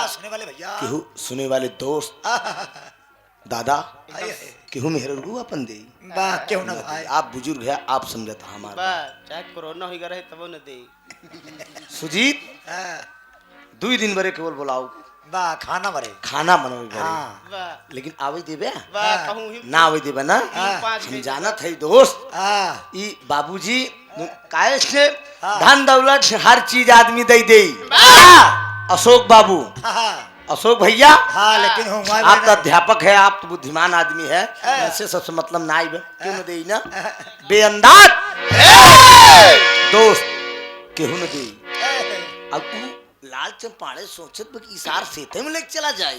सुने वाले भैया सुने वाले दोस्त दादा आए, आए। केहू मेहररू अपन दे वाह क्यों ना भाई आप बुजुर्ग है आप समझता हमारा बा चाहे कोरोना हो रहे तब न दे सुजीत हाँ, 2 दिन बरे केवल बोलाओ वाह खाना बरे खाना बनवे बरे हाँ बा लेकिन आवे देबे बा कहूं ही ना आवे देबे ना पाँच हम जानत है दोस्त हाँ ई बाबूजी काहे से हाँ। धन दौलत से हर चीज आदमी दे दे अशोक बाबू हाँ अशोक भैया हाँ लेकिन हूँ आप तो अध्यापक है आप तो बुद्धिमान आदमी है ऐसे सबसे मतलब ना आइबे क्यों न दे ना बेअंदाज दोस्त केहू न दे अब तू लाल चंपाड़े सोचत बा कि इसार सेते में लेके चला जाए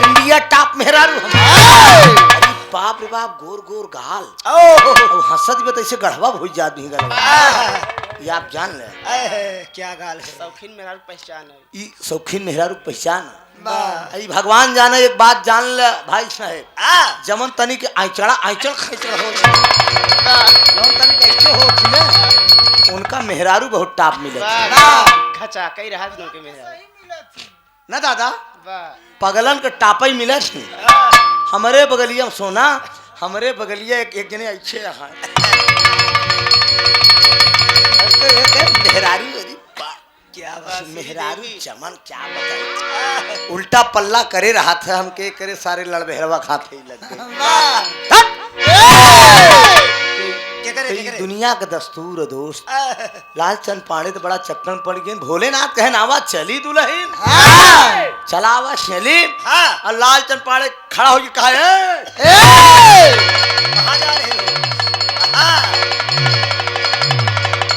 इंडिया टॉप मेहरारू अरे बाप रे बाप गोर गोर गाल अब हंसत भी तो ऐसे गढ़वा हो जात भी गलवा ये आप जान ले क्या गाल है शौकीन मेरा पहचान है ई शौकीन मेहरारू पहचान वाह आई भगवान जाने एक बात जान ले भाई साहेब हाँ जमन तनी के आइचड़ा आइचड़ खैचड़ हो जमन तनी के ऐसे हो छिने उनका मेहरारू बहुत टॉप मिले खचा कई रहा दिनों के मेरा ना दादा बा पगलन के टापई मिले छी हमारे बगलिया में सोना हमारे बगलिया एक जने अच्छे रहा मेहरारू अरे बा- क्या बात मेहरारू चमन क्या बताई उल्टा पल्ला करे रहा था हमके करे सारे लड़बेहरवा खाते ही लग गए क्या करे तो क्या ये करे दुनिया का दस्तूर है दोस्त लालचंद पांडे तो बड़ा चक्कर पड़ गए भोलेनाथ कहन आवा चली दुल्हन चला आवा चली हाँ और लालचंद पांडे खड़ा होकर कहा कहाँ जा रहे हो हाँ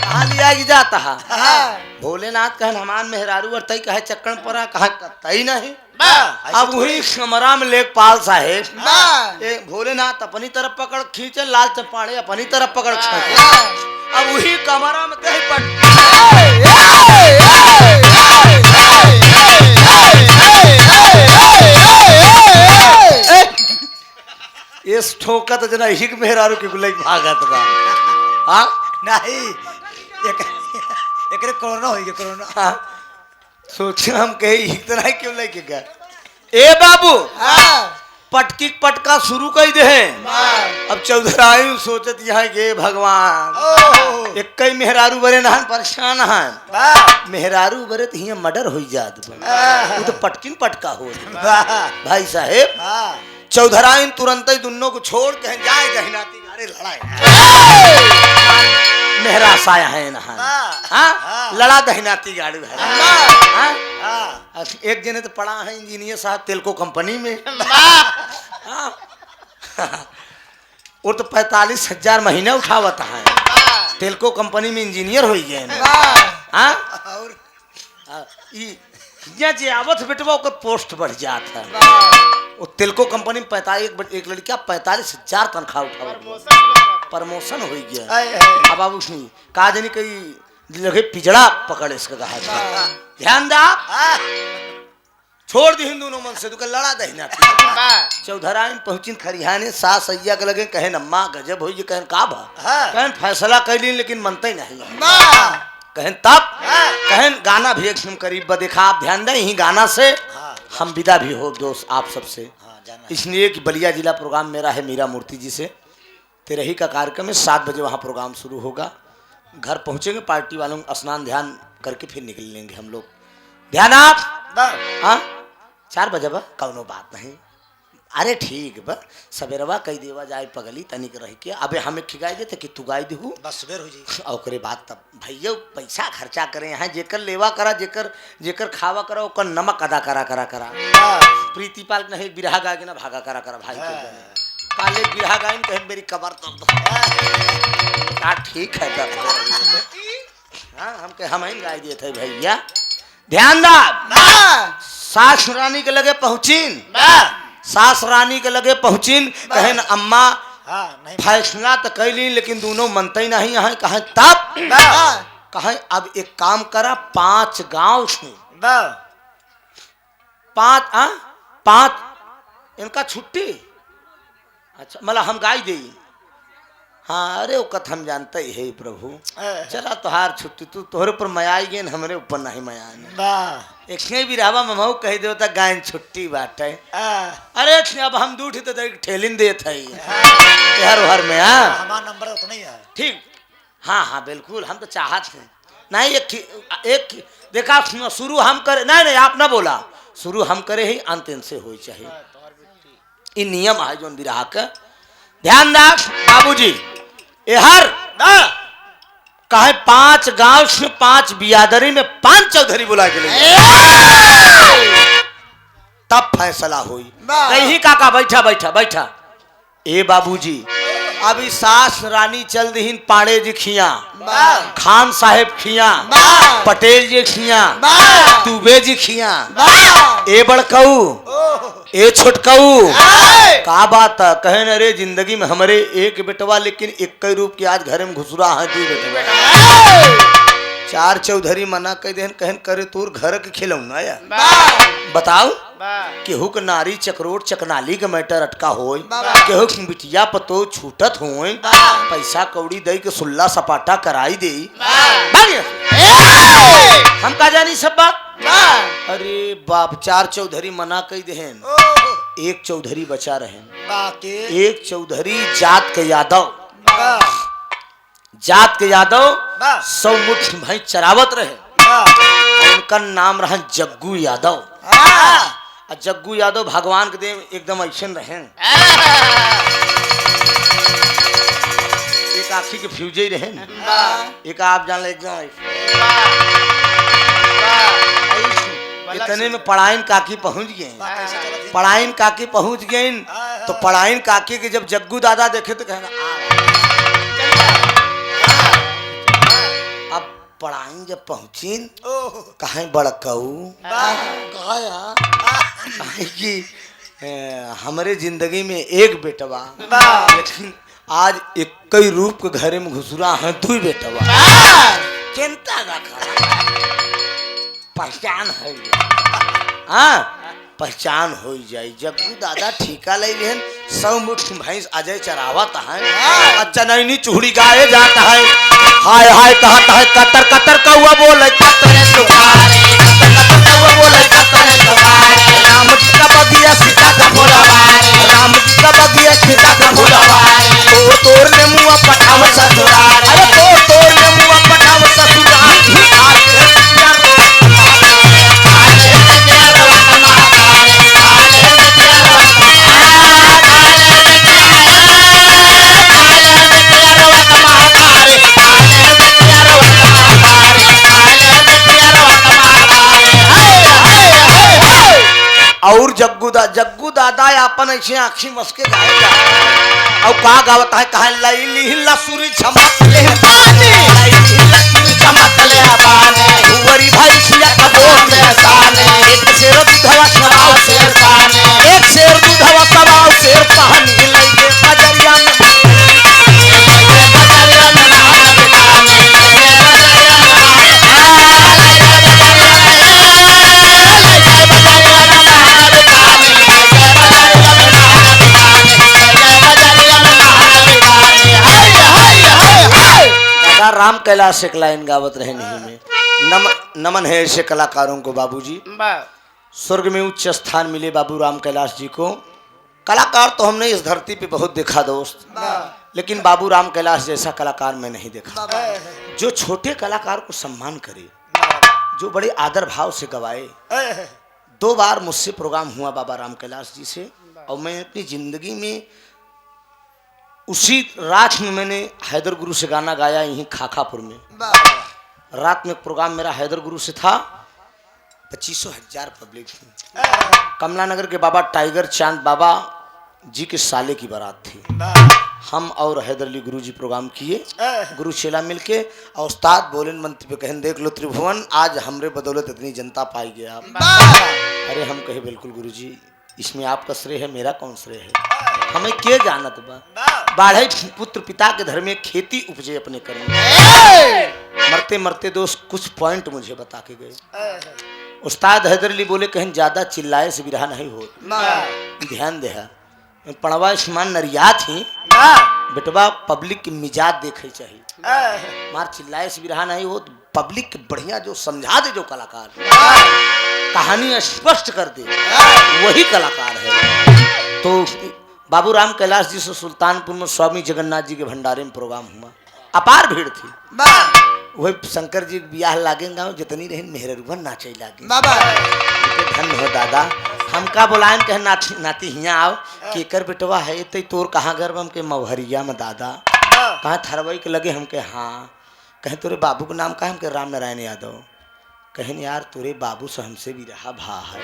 कहाँ लिया कि जाता है हाँ भोलेनाथ कहन हमान मेहरारू और तई कहे चक्कर पड़ा कहा तई नहीं वाह अब वही कमरा में लेखपाल साहेब वाह ए भोलेनाथ अपनी तरफ पकड़ खींचे लाल चपाड़े अपनी तरफ पकड़ खींचे अब वही कमरा में कहीं इस ठोका तो जना हिक मेहरारू के गुलाई भागत बा हाँ नहीं एक एकरे कोरोना हो गया कोरोना हाँ सोचे हम कहे हिक तरह क्यों लेके गए ए बाबू पटकी पटका शुरू कर दे अब चौधराई सोचत यहाँ गे भगवान एक कई मेहरारू बरे नहन परेशान हन मेहरारू बरे तो हियां मर्डर हो जात बा। वो तो पटकिन पटका हो भाई साहेब हाँ चौधराइन तुरंत ही दोनों को छोड़ के जाए गहनाती गाड़े लड़ाए मेहरा साया है नहन हाँ लड़ा दहनाती गाड़ी है हाँ हाँ एक जने तो पढ़ा है इंजीनियर साहब तेलको कंपनी में हाँ। वो तो 45,000 महीने उठावता है तेलको कंपनी में इंजीनियर हो गए हाँ और ये जे आवत बेटवा ओकर पोस्ट बढ़ जाता है वो तेलको कंपनी में 45 एक लड़का 45,000 तनख्वाह उठावत प्रमोशन हो गया अब बाबू सुनी कहा जानी कई लगे पिजड़ा पकड़ इसका कहा ध्यान दा छोड़ दी दोनों मन से तो लड़ा दहीना चौधराइन पहुंचिन खरिहाने सास सैया के लगे कहे अम्मा गजब हो कहन का भा कहन फैसला कैली लेकिन मनते नहीं कहन तब कहन गाना भी एक सुन करीब देखा आप ध्यान दें यही गाना से हम विदा भी हो दोस्त आप सबसे इसलिए कि बलिया जिला प्रोग्राम मेरा है मीरा मूर्ति जी से तेरही का कार्यक्रम है 7 बजे वहाँ प्रोग्राम शुरू होगा घर पहुँचेंगे पार्टी वालों को स्नान ध्यान करके फिर निकल लेंगे हम लोग ध्यान आप हाँ 4 बजे बा कौनो बात नहीं अरे ठीक बा सवेरवा कई देवा जाए पगली तनिक रह के अबे हमें खिगाई देते कि तू गाई दू बस सुबह हो जी ओकरे बाद तब भैया पैसा खर्चा करे यहाँ जेकर लेवा करा जेकर जेकर खावा करा ओकर नमक अदा करा करा करा प्रीतिपाल नहीं बिरहा गा के ना भागा करा करा भाई के काले बिरहा गाइन कहे मेरी कमर दर्द का ठीक है तब हाँ हम के हम ही गाय दिए थे भैया ध्यान दा सास रानी के लगे पहुंचीन सास रानी के लगे पहुंचीन कहन अम्मा हाँ नहीं फैसला तो कैली लेकिन दोनों मनते नहीं यहाँ कहे तब कहे अब एक काम करा 5 गांव से 5 इनका छुट्टी अच्छा मतलब हम गाय दे हाँ अरे वो कथ हम जानते ही है प्रभु। चला तोहार छुट्टी तू तोहरे ऊपर मया आई गेन हमरे ऊपर नहीं मया ने एक भी रावा ममहू कह दे ता गायन छुट्टी बाटे। अरे अब हम दूठी तो देख ठेलिन देत है यार हर में। हाँ हमारा नंबर उतना ही है। ठीक हाँ हाँ बिल्कुल हम तो चाहत हैं नहीं एक देखा शुरू हम करे नहीं नहीं आप ना बोला शुरू हम करे ही अंत इनसे हो चाहिए। ये नियम है जो विराह का ध्यान रख बाबूजी। ये हर कहे 5 गांव से 5 बियादरी में 5 चौधरी बुला के ले तब फैसला हुई। नहीं काका बैठा बैठा बैठा। ए बाबूजी अभी सास रानी चल दीन पाड़े जी खिया खान साहेब खिया पटेल जी खिया तुबे जी खिया ए बड़कऊ ए छोटकऊ का बात है कहे न रे जिंदगी में हमारे एक बेटवा लेकिन एक रूप के आज घर में घुसरा है 2 बेटवा 4 चौधरी मना कह देन कहन करे तोर घर के खिलौना या बताओ केहू के नारी चक्रोट चकनाली के मैटर अटका होय केहू के बिटिया पतो छूटत होय पैसा कौड़ी दे के सुल्ला सपाटा कराई दे हम का जानी सब बात। अरे बाप 4 चौधरी मना कह देहन 1 चौधरी बचा रहे। 1 चौधरी जात के यादव 100 मुठ भाई चरावत रहे। उनका नाम रहा जग्गू यादव। जग्गू यादव भगवान के देव एकदम ऐसे रहे। एक आखी के फ्यूजे रहे एक आप जान ले एकदम इतने में पढ़ाइन काकी पहुंच गए। पढ़ाइन काकी पहुंच गए तो पढ़ाइन काकी के जब जग्गू दादा देखे तो कहना अब पढ़ाइन जब पहुंची कहीं बड़कऊ कि हमारे जिंदगी में एक बेटवा लेकिन आज 1 रूप के घरे में घुसरा है 2 बेटवा चिंता ना पहचान है। हाँ पहचान हो जाए। जग्गू दादा ठीका ले लेन 100 मुठ भैंस अजय चरावत है। अच्छा नहीं चूड़ी गाए जाता है हाय हाय कहता है कतर कतर कौआ बोले कतर बोले राम जी का बगिया सीता का भोलावारी राम जी का बगिया सीता का भोलावारी ओ तोर ने मुआ पठाव ससुराल अरे तोर ने मुआ पठाव ससुराल और जग्गू दादा अपन ऐसे आँखी मस्के गाएगा और का गावता है कहा लैली लसुरी झमक ले बाने लैली लसुरी झमक ले बाने हुवरी भाई सिया कबो में साने एक शेर दूधवा सवाओ शेर पाने एक शेर दूधवा सवाओ शेर पानी लइके बजरिया में राम कैलाश एक लाइन गावत रहे नहीं में नमन है ऐसे कलाकारों को बाबूजी। स्वर्ग में उच्च स्थान मिले बाबू राम कैलाश जी को। कलाकार तो हमने इस धरती पे बहुत देखा दोस्त लेकिन बाबू राम कैलाश जैसा कलाकार मैं नहीं देखा जो छोटे कलाकार को सम्मान करे जो बड़े आदर भाव से गवाए। 2 बार मुझसे प्रोग्राम हुआ बाबा राम कैलाश जी से और मैं अपनी जिंदगी में उसी रात में मैंने हैदर गुरु से गाना गाया यहीं खाखापुर में। रात में प्रोग्राम मेरा हैदर गुरु से था 25,000 पब्लिक थी। कमला नगर के बाबा टाइगर चांद बाबा जी के साले की बारात थी। हम और हैदर अली गुरु जी प्रोग्राम किए गुरु चेला मिलके और उस्ताद बोले मंत्री पे कहन देख लो त्रिभुवन आज हमरे बदौलत इतनी जनता पाई गया। अरे हम कहे बिल्कुल गुरु जी इसमें आपका श्रेय है मेरा कौन श्रेय है हमें के जानत बा बाढ़े पुत्र पिता के धर्म में खेती उपजे अपने कर्म मरते मरते दोस्त कुछ पॉइंट मुझे बता के गए। उस्ताद हैदर अली बोले कहीं ज्यादा चिल्लाए से विरहा नहीं हो ध्यान दे पढ़वा समान नरिया थी बेटवा पब्लिक की मिजाज देखे चाहिए। मार चिल्लाए से भी रहा नहीं हो, तो पब्लिक के बढ़िया जो समझा दे, जो कलाकार कहानी स्पष्ट कर दे, वही कलाकार है। तो बाबू राम कैलाश जी से सुल्तानपुर में स्वामी जगन्नाथ जी के भंडारे में प्रोग्राम हुआ, अपार भीड़ थी। वही शंकर जी ब्याह लागे गाँव जितनी रही मेहररुभन नाचे लागे। धन्य हो दादा, हमका बोलायन कहे नाती नाती हियाँ आओ केकर बेटवा है तो तोर कहाँ घर हमके मवहरिया में दादा कहाँ थरवई के लगे हमके। हाँ कहें तोरे बाबू का नाम का हमके राम नारायण यादव। कहें यार तोरे बाबू से हमसे भी रहा भा है,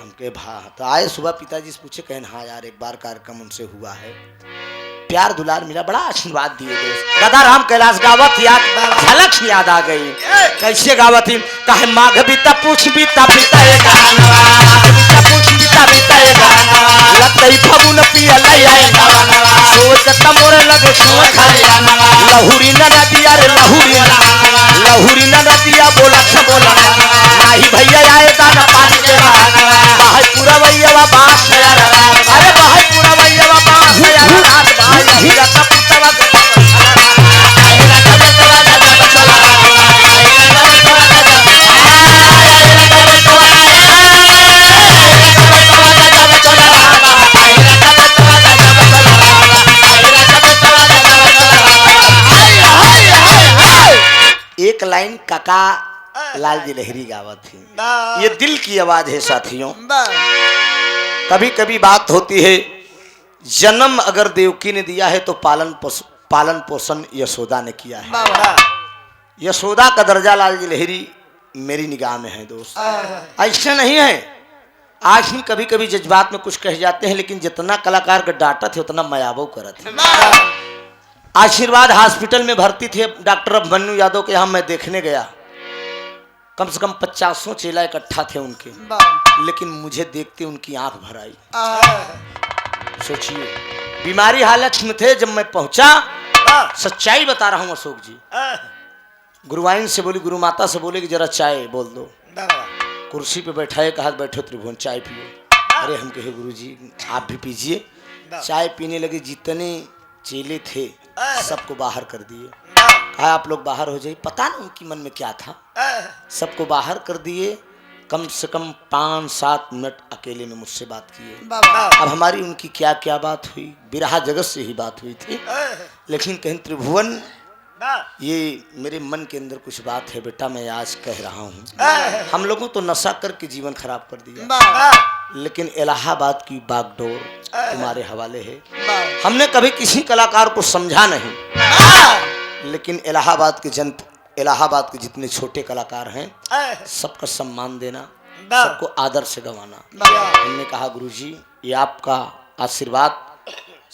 हमके भा। तो आए सुबह पिताजी से पूछे, कहें हाँ यार एक बार कार्यक्रम उनसे हुआ है, प्यार दुलार मिला, बड़ा आशीर्वाद दिए दोस्त। दादा राम कैलाश गावत याद झलक याद आ गई। कैसे गावत ही कहे माघ बीता पूछ बीता बीता ये गाना, बीता पूछ बीता बीता ये गाना, लगतई फगुन पिया लई आए गाना, सोच तमोरे लगे सुन खाए गाना, लहुरी न नदिया रे लहुरी न नदिया बोला छ बोला नाही भैया आए दाना पानी के बहाना, बाहर पूरा भैया बात है यार, अरे बाहर पूरा भैया बात है यार, भाई हीरा का पुतवा एक लाइन काका लाल जी लहरी गावत थी। ये दिल की आवाज है साथियों। कभी कभी बात होती है, जन्म अगर देवकी ने दिया है तो पालन पोषण यशोदा ने किया है। यशोदा का दर्जा लाल जी लहरी मेरी निगाह में है दोस्त। ऐसा नहीं है, आज भी कभी कभी जज्बात में कुछ कह जाते हैं, लेकिन जितना कलाकार का डांटा थे उतना मयाबो करत है। आशीर्वाद हॉस्पिटल में भर्ती थे डॉक्टर अभिमन्यु यादव के यहाँ मैं देखने गया, कम से कम 50 चेला इकट्ठा थे उनके, लेकिन मुझे देखते उनकी आंख भर आई। सोचिए बीमारी हालत में थे। जब मैं पहुंचा, सच्चाई बता रहा हूं अशोक जी, गुरुवाइन से बोली, गुरु माता से बोले कि जरा चाय बोल दो। कुर्सी पे बैठाए, कहा बैठो त्रिभुवन चाय पियो। अरे हम कहे गुरु जी आप भी पीजिए। चाय पीने लगे, जितने चेले थे सबको बाहर कर दिए। कहा आप लोग बाहर हो जाइए। पता नहीं उनकी मन में क्या था, सबको बाहर कर दिए। कम से कम 5-7 मिनट अकेले में मुझसे बात किए। अब हमारी उनकी क्या क्या बात हुई, बिरहा जगत से ही बात हुई थी। लेकिन कहीं त्रिभुवन, ये मेरे मन के अंदर कुछ बात है बेटा, मैं आज कह रहा हूँ। हम लोगों तो नशा करके जीवन खराब कर दिया, लेकिन इलाहाबाद की बागडोर तुम्हारे हवाले है। हमने कभी किसी कलाकार को समझा नहीं, लेकिन इलाहाबाद के जितने छोटे कलाकार हैं सबका सम्मान देना, सबको आदर से गवाना। हमने कहा गुरुजी ये आपका आशीर्वाद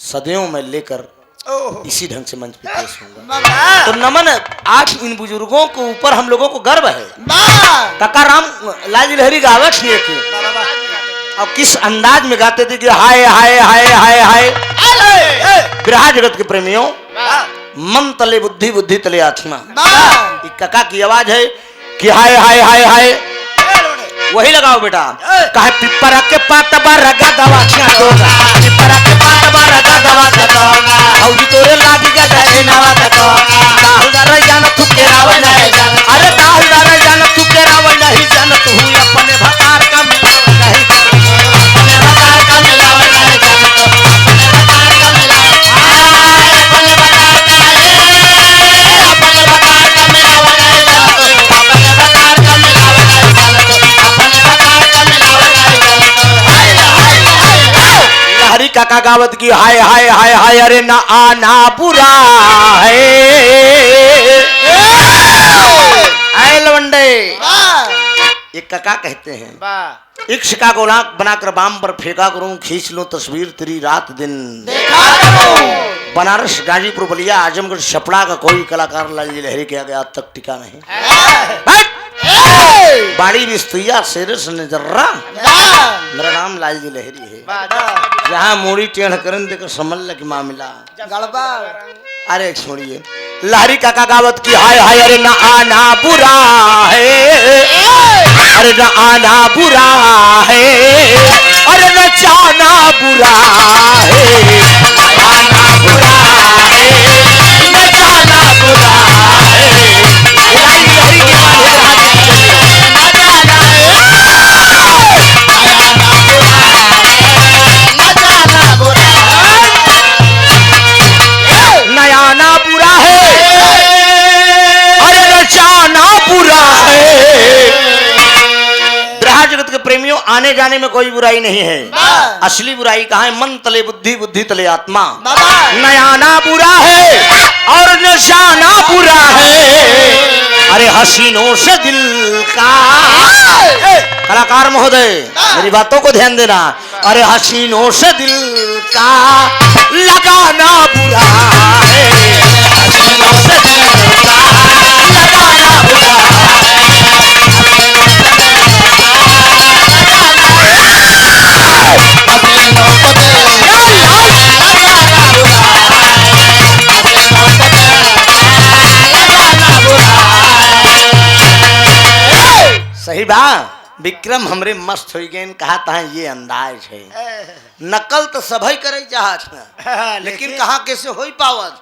सदैव मैं लेकर इसी ढंग से मंच पे पेश होऊंगा। तो नमन, आज इन बुजुर्गों के ऊपर हम लोगों को गर्व है। काका राम लाल जी लहरी गावत थे और किस अंदाज में गाते थे कि हाय हाय हाय हाय हाय। बिरहा जगत के प्रेमियों, मन तले बुद्धि, बुद्धि तले आत्मा। काका की आवाज है कि हाय हाय हाय हाय, वही लगाओ बेटा। कहे पिपरा के पात बारा गदवा छाडोगा, पिपरा के पात बारा गदवा छाडोगा, औजी तोरे लागी गदे नवा तको, दाहुदार जान तू के रावण नहीं जान, अरे दाहुदार जान तू के रावण नहीं जान, तू अपने भतार का मिलाव नहीं जान, अपने भतार का मिलाव नहीं जान, अपने भतार का मिलाव, अपने भतार का अपने भतार का मिलाव नहीं जान, अपने भतार का मिलाव नहीं जान, अपने भतार का मिलाव नहीं जान। लहरी काका गावत की हाय हाय हाय हाय, अरे ना आना बुरा है। आए लवंडे, एक काका कहते हैं, इक्ष का गोलाक बनाकर बाम पर फेंका करूं, खींच लो तस्वीर तेरी रात दिन देखा करूं। बनारस, गाजीपुर, बलिया, आजमगढ़, छपड़ा का कोई कलाकार लाल जी लहरी के आगे आज तक टिका नहीं। बाड़ी बिस्तुया शेर से नजर्रा, मेरा नाम लाल जी लहरी है। जहाँ मूड़ी टेढ़ करन देकर समझ लगे मामला गड़बड़। अरे छोड़िए, लहरी काका गावत की हाय हाय अरे ना आना बुरा है, अरे न आना बुरा है, अरे न जाना बुरा है, आना बुरा है, न जाना बुरा है। लहरी लहरी के माने न जाना नयाना बुरा है, अरे न जाना बुरा है। ब्रह्मा जगत के प्रेमियों, आने जाने में कोई बुराई नहीं है। असली बुराई कहाँ है? मन तले बुद्धि, बुद्धि तले आत्मा। नयाना बुरा है और न जाना बुरा है। अरे हसीनों से दिल का, कलाकार महोदय मेरी बातों को ध्यान देना। अरे हसीनों से दिल का लगाना बुरा है, हसीनों से दिल का लगाना बुरा सही बा। विक्रम हमरे मस्त हो गए, कहा था ये अंदाज है। नकल तो सभी करे चाहत है, लेकिन कहा कैसे हो पावत।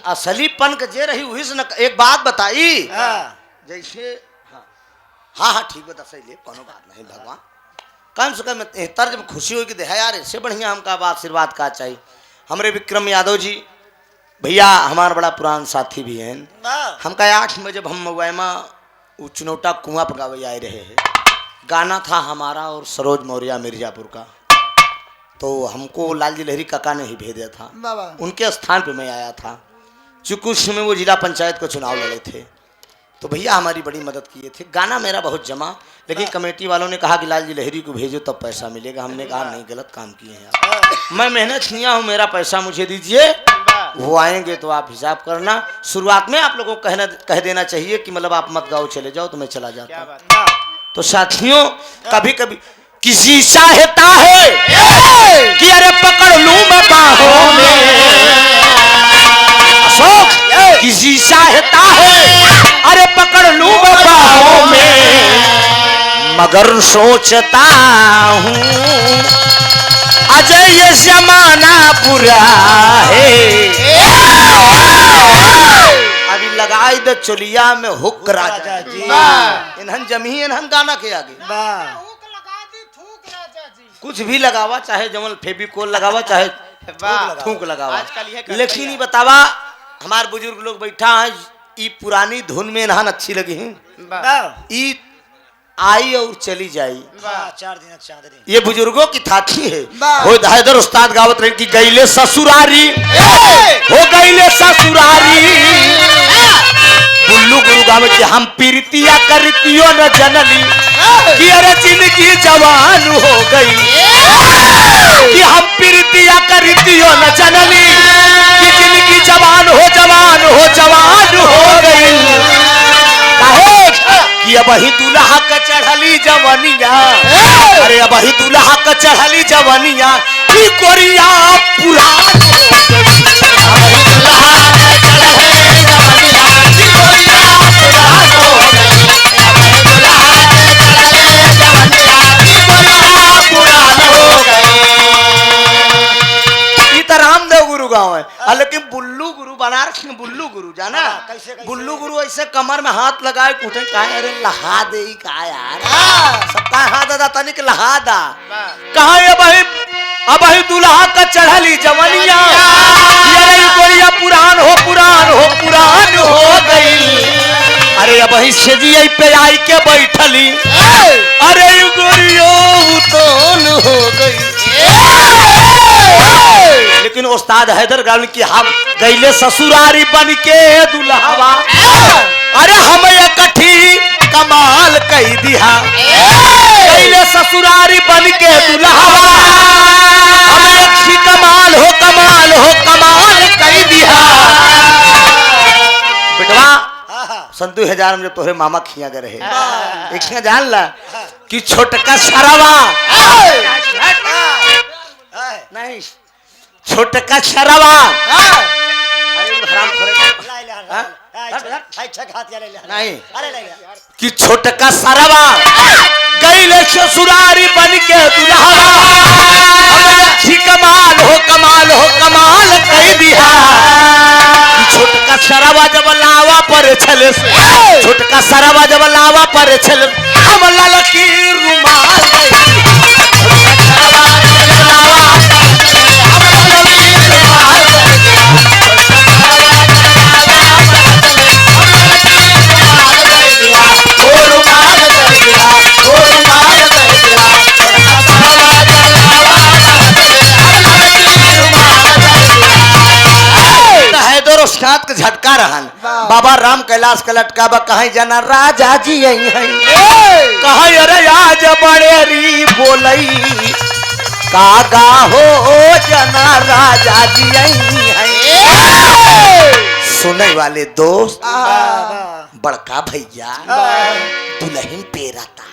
असलीपन के जे रही वही से एक बात बताई जैसे हाँ हाँ ठीक बता सही ले, कोनो बात नहीं भगवान। कम से कम तर्ज में खुशी होगी देखा यार, इससे बढ़िया हमका बात आशीर्वाद का चाहिए। हमारे विक्रम यादव जी भैया हमारा बड़ा पुरान साथी भी हैं। हमका 8 में जब हम मगवाइमा चुनौटा कुआं पर गावे आए रहे हैं, गाना था हमारा और सरोज मौर्य मिर्जापुर का, तो हमको लालजी लहरी काका ने ही भेजा था। उनके स्थान पे मैं आया था, चूंकि उस समय वो जिला पंचायत को चुनाव लड़े थे, तो भैया हमारी बड़ी मदद किए थे। गाना मेरा बहुत जमा, लेकिन कमेटी वालों ने कहा कि लालजी लहरी को भेजो तब पैसा मिलेगा। हमने कहा नहीं, गलत काम किए हैं आप, मैं मेहनत किया हूँ, मेरा पैसा मुझे दीजिए, वो आएंगे तो आप हिसाब करना। शुरुआत में आप लोगों को कह देना चाहिए कि मतलब आप मत गाओ, चले जाओ, तो मैं चला जाता हूँ। तो साथियों कभी कभी किसी चाहता है कि अरे पकड़ लूं मैं बाहों में, अशोक किसी चाहता है अरे पकड़ लूं मैं बाहों में, मगर सोचता हूँ अजय ये जमाना बुरा है। अभी लगाई दे चोलिया में हुक राजा जी, इन्हन जमी इन्हन गाना के आगे कुछ भी लगावा, चाहे जमल फेविकोल लगावा, चाहे थूक लगावा, लेकिन ही बतावा हमारे बुजुर्ग लोग बैठा है, ई पुरानी धुन में इन्हन अच्छी लगी है, ई आई और चली जाई। 4 दिन चांदनी ये बुजुर्गों की थाथी है। हो हैदर उस्ताद गावत रहे कि गईले ससुरारी हो गईले ससुरारी, बुल्लू गुरु गावत कि हम पीरतिया करतियो न जनली, कि अरे जिंदगी जवान हो गई, कि हम पीरतिया करतियो न जनली, कि जिंदगी जवान हो जवान हो जवान हो गई। कि अब ही दूल्हा का चढ़ली जवनिया, अरे अब ही दूल्हा का चढ़ली जवनिया, की कोरिया पुरान रामदेव गुरु गाँव है, लेकिन बुल्लू गुरु बनारस में बुल्लू गुरु जाना कैसे? बुल्लू गुरु ऐसे कमर में हाथ लगाए उठे कहा अरे लहा दे का यार, सबका हाथ दादा तनिक लहा दा, कहा अब ही दूल्हा का चढ़ली जवनिया, ये गोरिया पुरान हो पुरान हो पुरान हो गई। अरे अब ही सजी पे आई के बैठली, अरे गोरियो उतन हो गई। लेकिन उस्ताद हैदर गावल की हम गईले ससुरारी बन के दुल्हावा, अरे हम इकट्ठी कमाल कही दिया, गईले ससुरारी बन के दुल्हावा, हम इकट्ठी कमाल हो कमाल हो कमाल कही दिया। बेटवा संतु हजार में जब तोहरे मामा खिया गए रहे, एक जान ला कि छोटका शराबा नहीं छोटका शराबा, अरे हराम खोरे हाँ? अच्छा खातिया ले ले नहीं अरे ले कि छोटका सरवा गईले ससुरारी बन के दुल्हा कमाल हो कमाल हो कमाल कई दिया कि छोटका सरवा जब लावा पर छले से छोटका सरवा जब लावा पर छले हम ललकी रुमाल साथ के झटका रहन बाबा राम कैलाश का लटका बा कहीं जाना राजा जी कहीं अरे आज बड़े री बोलई कागा हो जना राजा जी सुने वाले दोस्त बड़का भैया दुल्हन पेरता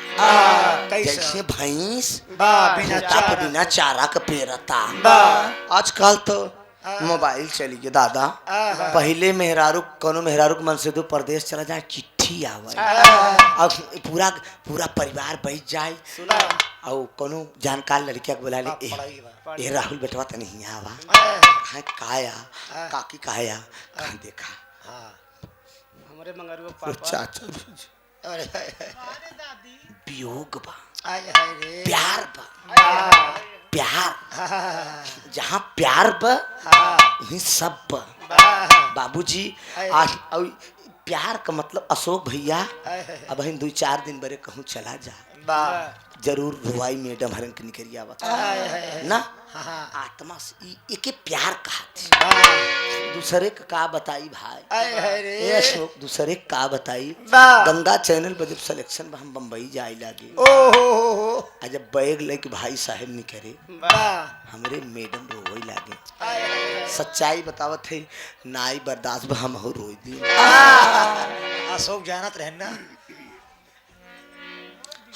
जैसे भैंस बिना चारा का पेरता आजकल तो मोबाइल चली गया दादा पहले मेहरारू कोनो मेहरारू के मन से दो प्रदेश चला जाए चिट्ठी आवे अब पूरा पूरा परिवार बैठ जाए और कोनो जानकार लड़किया के बुला ले ए राहुल बेटवा त नहीं आवा कहाँ काया काकी काया कहाँ देखा हमारे मंगरुआ चाचा वियोग बा रे प्यार बा प्यार जहाँ प्यार बा वहीं सब बा बाबूजी आज प्यार का मतलब अशोक भैया अब हम 2-4 दिन बरे कहूँ चला जा जरूर रुआई मैडम हरन के निकरिया बता ना आत्मा से एके प्यार कहा दूसरे का बताई भाई अशोक दूसरे का बताई गंगा चैनल पर जब सिलेक्शन हम बम्बई जाए लागे आज जब बैग लेके भाई साहब निकरे हमरे मैडम रोई लागे सच्चाई बतावत है नाई बर्दाश्त हम हो रोई दी अशोक जानत रहना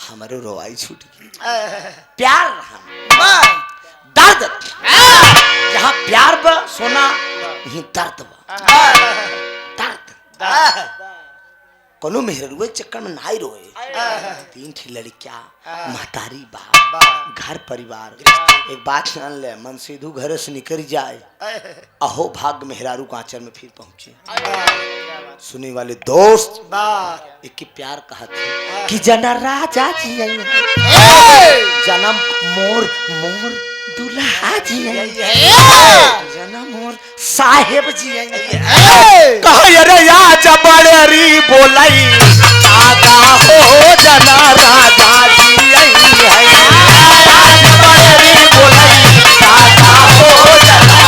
हमारे रोवाई छूट गई प्यार दर्द जहाँ प्यार बा सोना यही दर्द बा दर्द कोनो मेहरुए चक्कर में नाई रोए 3 ठी लड़किया महतारी बा घर परिवार एक बात जान ले मन सीधू घर से निकल जाए अहो भाग्य मेहरारू कांचर में फिर पहुंचे सुने वाले दोस्त एक की प्यार कहा था कि जना राजा जी जना मोर मोर दुल्हा जी जना मोर साहेब जी कहे अरे आज बड़े री बोलाई काका हो जना राजा जी आज बड़े री बोलाई काका हो जना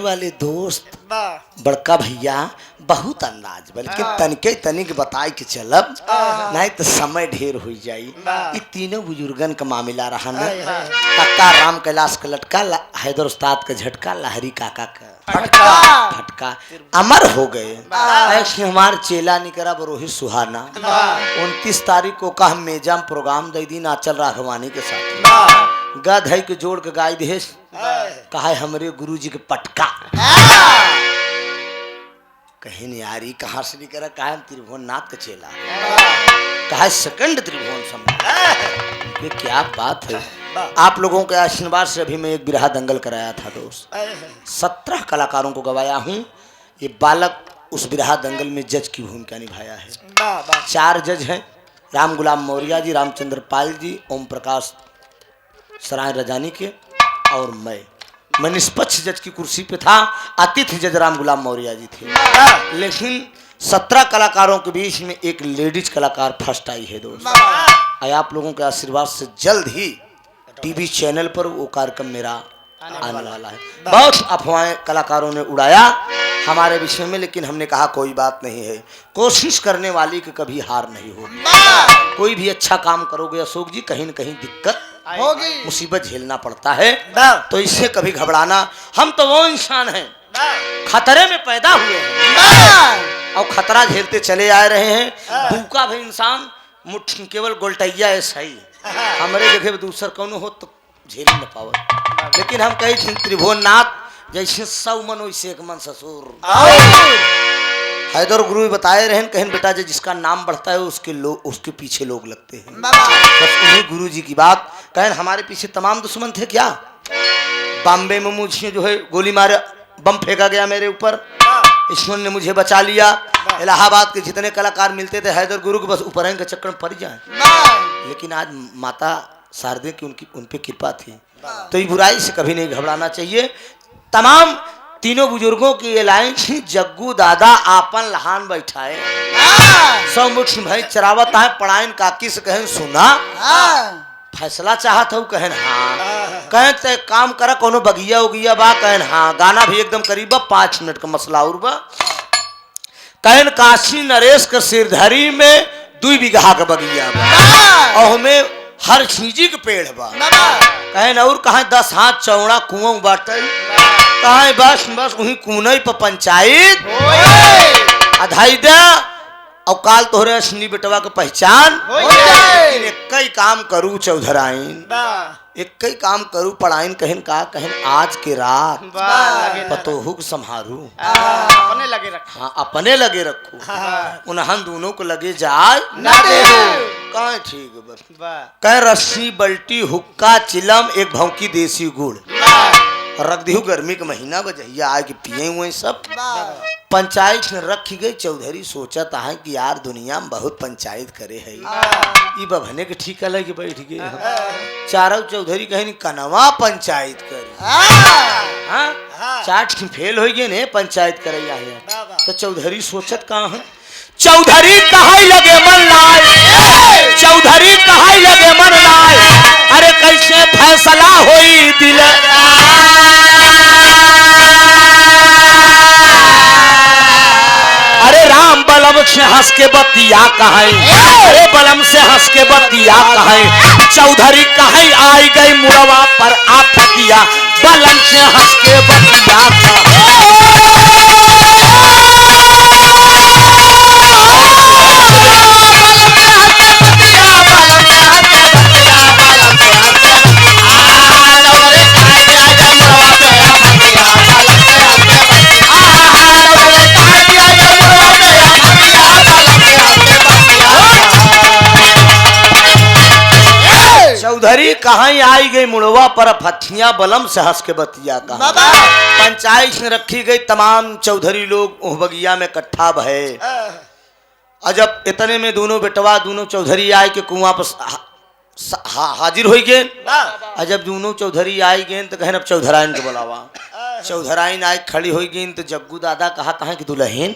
वाले दोस्त बड़का भैया बहुत अंदाज बल्कि तनिके तनिक बताए के चलब नहीं तो समय ढेर हो जाई ये तीनों बुजुर्गन का मामला रहा ना काका राम कैलाश का लटका हैदर उस्ताद का झटका लहरी काका का फटका अमर हो गए ऐसे हमारे चेला निकरा रोहित सुहाना 29 तारीख को का हम मेजाम प्रोग्राम दे दी नाचल राघवानी के साथ गध है के जोड़ के गाय देश कहा हमरे गुरुजी के पटका कहीं नहीं आ रही कहाँ से नहीं करा कहा त्रिभुवन नाथ का चेला कहा सेकंड त्रिभुवन सम्राट ये क्या बात है आप लोगों के आशीर्वाद से अभी मैं एक बिरहा दंगल कराया था दोस्त 17 कलाकारों को गवाया हूँ ये बालक उस बिरहा दंगल में जज की भूमिका निभाया है 4 जज हैं राम गुलाम मौर्य जी रामचंद्र पाल जी ओम प्रकाश सराय रजानी के और मैं निष्पक्ष जज की कुर्सी पे था अतिथि जज राम गुलाम मौर्य जी थे लेकिन 17 कलाकारों के बीच में एक लेडीज कलाकार फर्स्ट आई है दोस्त आप लोगों के आशीर्वाद से जल्द ही टीवी चैनल पर वो कार्यक्रम मेरा आने वाला है बहुत अफवाहें कलाकारों ने उड़ाया हमारे विषय में, लेकिन हमने कहा कोई बात नहीं है, कोशिश करने वाली की कभी हार नहीं होगी। कोई भी अच्छा काम करोगे अशोक जी, कहीं न कहीं दिक्कत होगी, मुसीबत झेलना पड़ता है, तो इससे कभी घबराना। हम तो वो इंसान हैं खतरे में पैदा हुए हैं और खतरा झेलते चले आ रहे हैं। भूखा भी इंसान मुट्ठी केवल गोलटैया है सही, हमारे जगह दूसर कौन हो तो झेल न पावत। लेकिन हम कही थी त्रिभुवननाथ जैसे 100 मन वैसे 1 मन ससुर। हैदर गुरु बताए रहे कहें बेटा जी जिसका नाम बढ़ता है उसके पीछे लोग लगते हैं। बस उन्हीं गुरु जी की बात कहें। हमारे पीछे तमाम दुश्मन थे क्या। बॉम्बे में मुझे जो है गोली मारे, बम फेंका गया मेरे ऊपर, ईश्वर ने मुझे बचा लिया। इलाहाबाद के जितने कलाकार मिलते थे हैदर गुरु के बस ऊपर के चक्कर में पड़ जाए, लेकिन आज माता शारदे की उन पे कृपा थी। तो ये बुराई से कभी नहीं घबराना चाहिए। तमाम तीनों बुजुर्गों की ये लाइन थी, जग्गू दादा आपन लहान बैठाए, सौ मुठ भाई चरावत है, पढ़ाइन काकी से कहें सुना, फैसला चाहत हो कहें हाँ, कहें ते काम करा कोनो बगिया उगिया बा, कहें हाँ, गाना भी एकदम करीब 5 मिनट का मसला और बा, कहें काशी नरेश के सिरधरी में 2 बीघा का बगिया बा और हमें हर चीजी के पेड़ बा, कहें और कहा 10 हाथ चौड़ा कुआं बाटे, कहा बस वही कुनई पर पंचायत अधाई दे और काल तोहरे असली बेटवा के पहचान। एक कई काम करू चौधराइन, एक कई काम करू पढ़ाइन, कहें का कहें आज के रात पतोहू को संभारू, अपने लगे रखो, हाँ अपने लगे रखो, उन्हन दोनों को लगे जाए कहें ठीक है बस। कह रस्सी बल्टी हुक्का चिलम 1 भौंकी देसी गुड़ रख दी, गर्मी का महीना बजैया आके पिए हुए सब। पंचायत में रखी गई। चौधरी सोचत है कि यार दुनिया में बहुत पंचायत करे है, ये बभने के ठीक लगे बैठ गए। चारों चौधरी कहीं कनवा पंचायत करे, चाट फेल हो गए ने पंचायत करे है। तो चौधरी सोचत कहाँ है, चौधरी कहाँ लगे मन लाए, चौधरी कहाँ लगे मन लाए, अरे कैसे फैसला होई दिल, अरे राम बलम से हंस के बतिया कहें, अरे बलम से हंस के बतिया कहें, चौधरी कहें आई गई मुड़वा पर आफतिया, बलम से हंस के बतिया चौधरी कहाँ आई गई मुड़वा पर फथिया, बलम से हंस के बतिया कहा। पंचायत में रखी गई, तमाम चौधरी लोग उह बगिया में इकट्ठा भये। अजब इतने में दोनों बेटवा दोनों चौधरी आए के कुआं पर हाजिर हो गए। अजब दोनों चौधरी आई गए तो कहन अब चौधराइन के बुलावा। चौधराइन आई खड़ी हो गई तो जग्गू दादा कहा कहा कि दुल्हन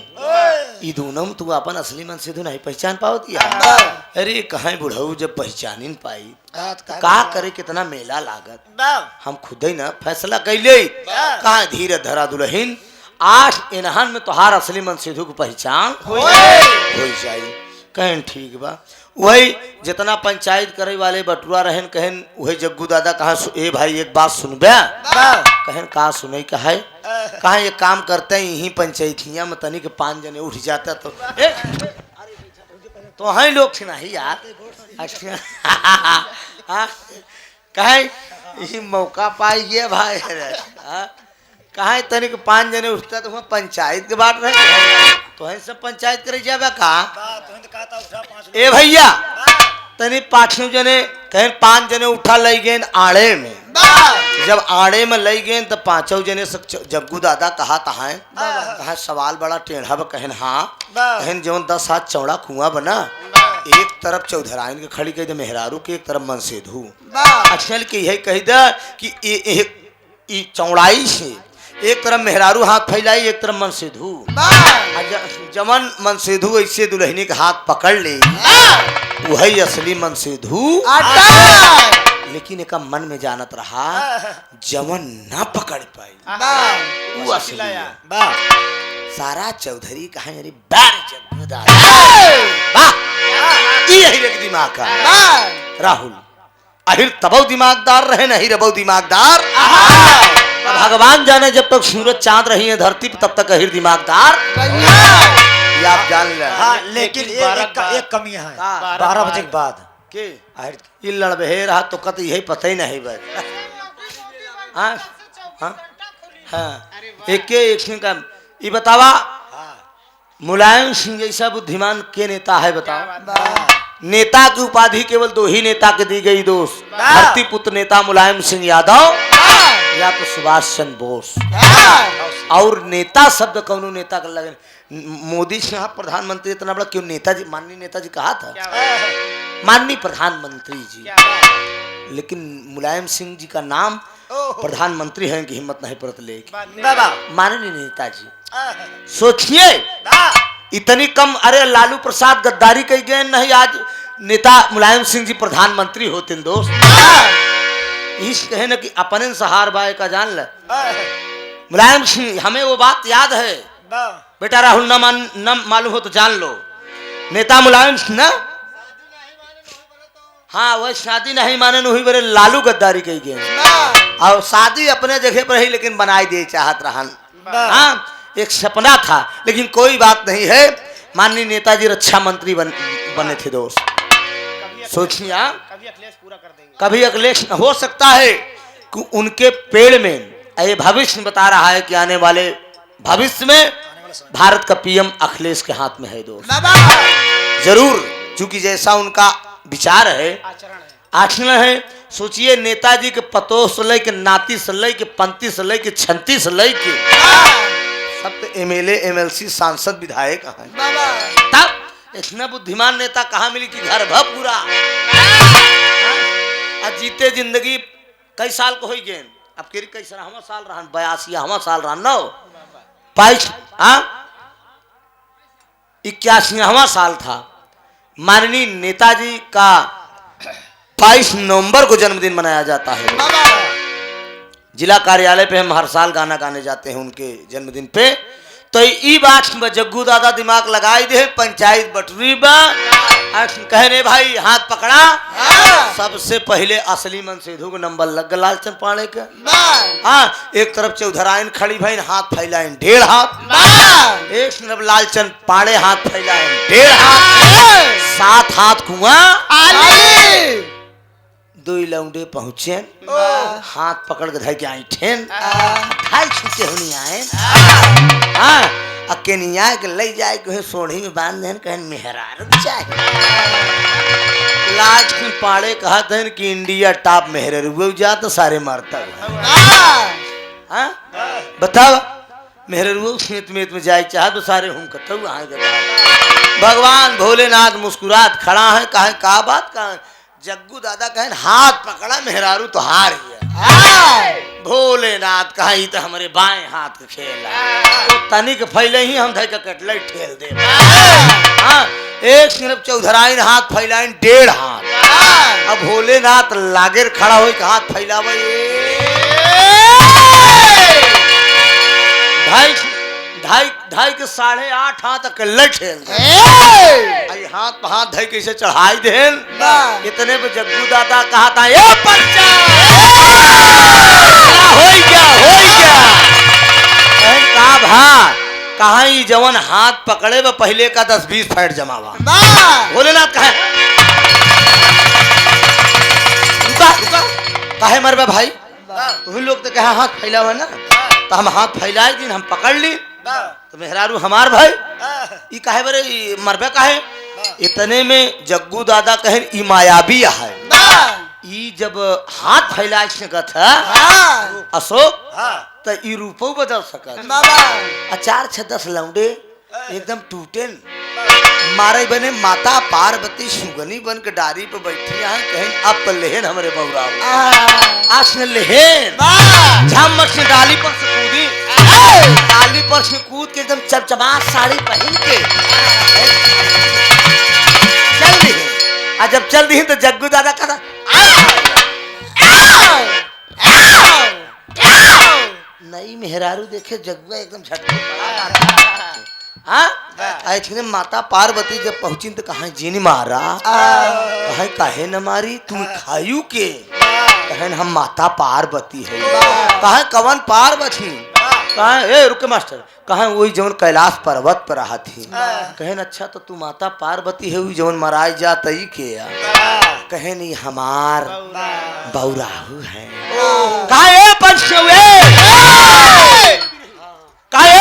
ई दोनों तू अपन असली मन से नहीं पहचान पावती। अरे कहाँ बुढ़ऊ जब पहचान न पाई का करे, कितना मेला लागत, हम खुद ही ना फैसला कैले। कहा धीरे धरा दुल्हन, आज इन्हन में तोहार असली मन सिद्धू को पहचान हो जाए। कहन ठीक बा। वही जितना पंचायत करे वाले बटुआ रहन कहन वही जग्गू दादा कहा ए भाई एक बात सुनबे, कहन का सुने कहा कहा ये काम करते हैं यही पंचायतियां में तनिक 5 जने उठ जाता तो तो हैं लोग थे नहीं यार। अच्छा कहे यही मौका पाई गया भाई, कहा तनिक 5 जने उठता तो वहाँ पंचायत के बात रहे तो है सब पंचायत करे जाबे का। ए भैया तनी 5 जने कहें 5 जने उठा लई गए आड़े में। जब आड़े में लई गए तो 5 जने जग्गू दादा कहा तहां कहा सवाल बड़ा टेढ़ा बा। कहन हाँ, कहन जवन 10 हाथ चौड़ा कुआं बना, एक तरफ चौधराइन के खड़ी कही दे मेहरारू के, एक तरफ मनसेधू। अच्छा के यही कही दे कि चौड़ाई से एक तरफ मेहरारू हाथ फैलाई, एक तरफ मनसेधू। जमन मनसेधू ऐसे दुल्हनी के हाथ पकड़ ले वही असली मनसेधू। लेकिन एक मन में जानत रहा जमन ना पकड़ पाई वो असली। सारा चौधरी कहा अरे बार जग्गू दादा वाह यही रे दिमाग का राहुल अहिर तबो दिमागदार रहे नहीं रबो दिमागदार भगवान जाने जब तक सूरज चांद रही है धरती पे तब तक अहिर दिमागदार ये आप जान ले। हाँ लेकिन एक कमी है 12 बजे के बाद के आहिर ये लड़बे रहा तो कत यही पता ही नहीं बस हाँ हाँ हाँ एक का ये बतावा मुलायम सिंह जैसा बुद्धिमान के नेता है बताओ। नेता की उपाधि केवल 2 ही नेता के दी गई दोस्त धरती पुत्र नेता मुलायम सिंह यादव या तो सुभाष चंद्र बोस और नेता शब्द कौन नेता का लगे मोदी सिंह प्रधानमंत्री इतना बड़ा क्यों नेताजी माननीय नेताजी कहा था माननीय प्रधानमंत्री जी लेकिन मुलायम सिंह जी का नाम प्रधानमंत्री है कि हिम्मत नहीं पड़त लेके माननीय नेताजी सोचिए इतनी कम अरे लालू प्रसाद गद्दारी कही गए नहीं आज नेता मुलायम सिंह जी प्रधानमंत्री होते दोस्त इस कहे न कि अपने सहार बाय का जान ल मुलायम सिंह हमें वो बात याद है बेटा राहुल न मालूम हो तो जान लो नेता मुलायम सिंह ना हाँ वह शादी नहीं माने हुई बड़े लालू गद्दारी कही गए और शादी अपने जगह पर ही लेकिन बनाई दे चाहत रहन हाँ एक सपना था लेकिन कोई बात नहीं है माननीय नेताजी रक्षा मंत्री बने थे दोस्त सोचिए कभी अखिलेश हो सकता है कि उनके पेड़ में ये भविष्य बता रहा है कि आने वाले भविष्य में भारत का पीएम अखिलेश के हाथ में है दोस्त जरूर क्योंकि जैसा उनका विचार है आचरण है सोचिए नेताजी के पतोह से ले के नाती से ले के पंती से ले के छंती से ले के सब तो एमएलए एमएलसी सांसद विधायक हैं तब इतना बुद्धिमान नेता कहाँ मिली कि घर भर पूरा जीते जिंदगी कई साल को हो गए अब केरी कई साल रहा 82 साल रहा 81वां साल था माननीय नेताजी का 22 नवंबर को जन्मदिन मनाया जाता है जिला कार्यालय पे हम हर साल गाना गाने जाते हैं उनके जन्मदिन पे तो ई बात में जग्गू दादा दिमाग लगाई दे पंचायत बटरी कहने भाई हाथ पकड़ा सबसे पहले असली मन सेधु को नंबर लग गया लालचंद पाड़े के हाँ एक तरफ चौधरायन खड़ी भाई हाथ फैलाइन 1.5 हाथ एक तरफ लालचंद पाड़े हाथ फैलाइन 1.5 हाथ 7 हाथ कुआं 2 लौंडे पहुंचे हाथ पकड़ के धर के आई ठेन ढाई छुट्टे होनी आए हाँ अकेनिया के ले जाए कहे सोढ़ी में बांध देन कहे मेहरार चाहिए लाज की पाड़े कहा था कि इंडिया टॉप मेहर हुए जा तो सारे मारता हाँ बताओ मेहर खेत में जाए चाह तो सारे हम कत भगवान भोलेनाथ मुस्कुरात खड़ा है कहे का बात कहा जग्गू दादा कहें हाथ पकड़ा मेहरारू तो हार गया भोलेनाथ कहा तो हमारे बाएं हाथ का खेल तो तनिक फैले ही हम धर कटले ठेल दे हाँ एक सिर्फ चौधराइन हाथ फैलाइन 1.5 हाथ अब भोलेनाथ लागे खड़ा हो हाथ फैलावे 2.5 के 8.5 हाथ अकेले ठेल दे हाथ पे हाथ धई कैसे चढ़ाई देन इतने पे जग्गू दादा कहा था ये पर्चा हो गया का भा कहा ही जवन हाथ पकड़े वो पहले का 10-20 फैट जमावा भोलेनाथ कहे रुका काहे मरबे भाई तुम लोग तो कहा हाथ फैला हुआ ना तो हम हाथ फैलाए दिन हम पकड़ ली तो मेहरारू हमार भाई ये काहे बरे मरबे काहे इतने में जग्गू दादा कहे ई मायावी है ई जब हाथ फैला सकत है अशोक तो ई रूपो बदल सकत 4-10 लौंडे एकदम टूटे मारे बने माता पार्वती सुगनी बन के डारी पे बैठी है कहीं अब तो लेहन हमारे बौरा आस ने लेहन झमक से डाली पर से कूदी डाली पर से कूद के एकदम चमचमा साड़ी पहन के चल दी जब चल दी तो जग्गू दादा कहा नई मेहरारू देखे जगुआ एकदम झटके हाँ ऐसे माता पार्वती जब पहुंची तो कहा जीन मारा कहे काहे न मारी तुम खायू के कहन हम माता पार्वती है कहे कवन पार्वती कहे ए रुके मास्टर कहे वही जवन कैलाश पर्वत पर रहा थी कहन अच्छा तो तू माता पार्वती है वही जवन मराई जात ही के कहे नहीं हमार बौराहू है काहे पंचवे काहे